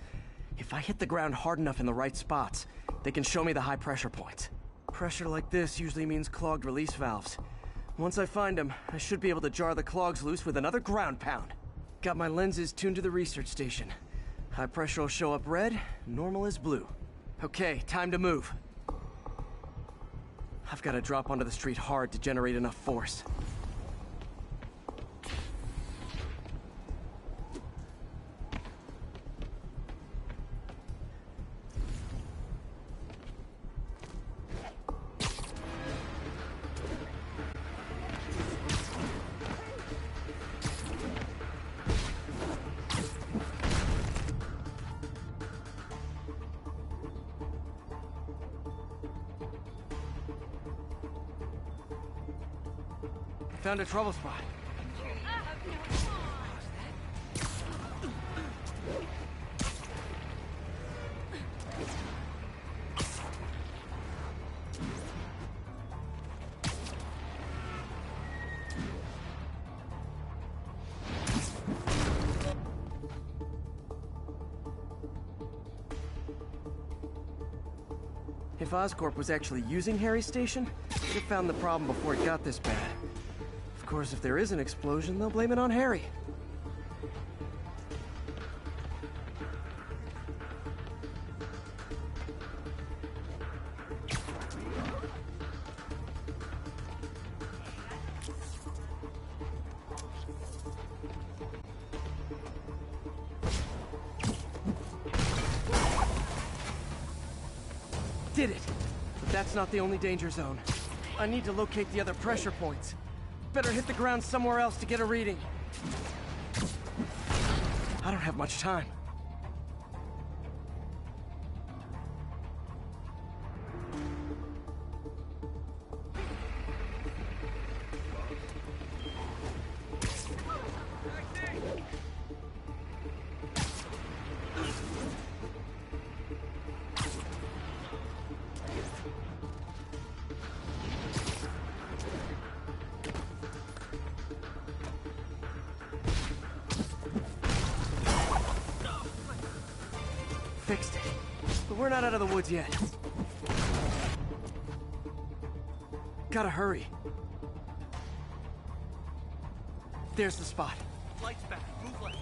If I hit the ground hard enough in the right spots, they can show me the high pressure points. Pressure like this usually means clogged release valves. Once I find them, I should be able to jar the clogs loose with another ground pound. Got my lenses tuned to the research station. High pressure will show up red, normal is blue. Okay, time to move. I've got to drop onto the street hard to generate enough force. Found a trouble spot. If Oscorp was actually using Harry's station, they'd have found the problem before it got this bad. Of course, if there is an explosion, they'll blame it on Harry. Did it! But that's not the only danger zone. I need to locate the other pressure points. Better hit the ground somewhere else to get a reading. I don't have much time. Fixed it. But we're not out of the woods yet. Gotta hurry. There's the spot. Lights back. Move left.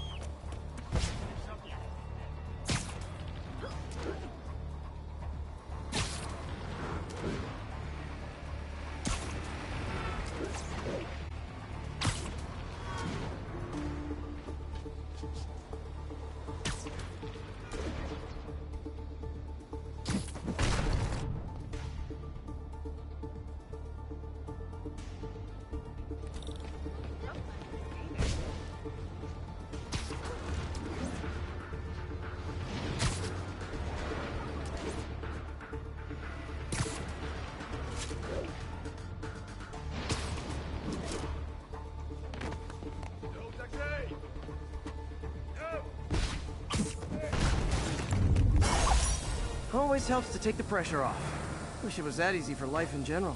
Always helps to take the pressure off. Wish it was that easy for life in general.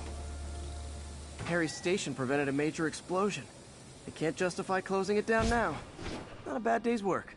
Harry's station prevented a major explosion. They can't justify closing it down now. Not a bad day's work.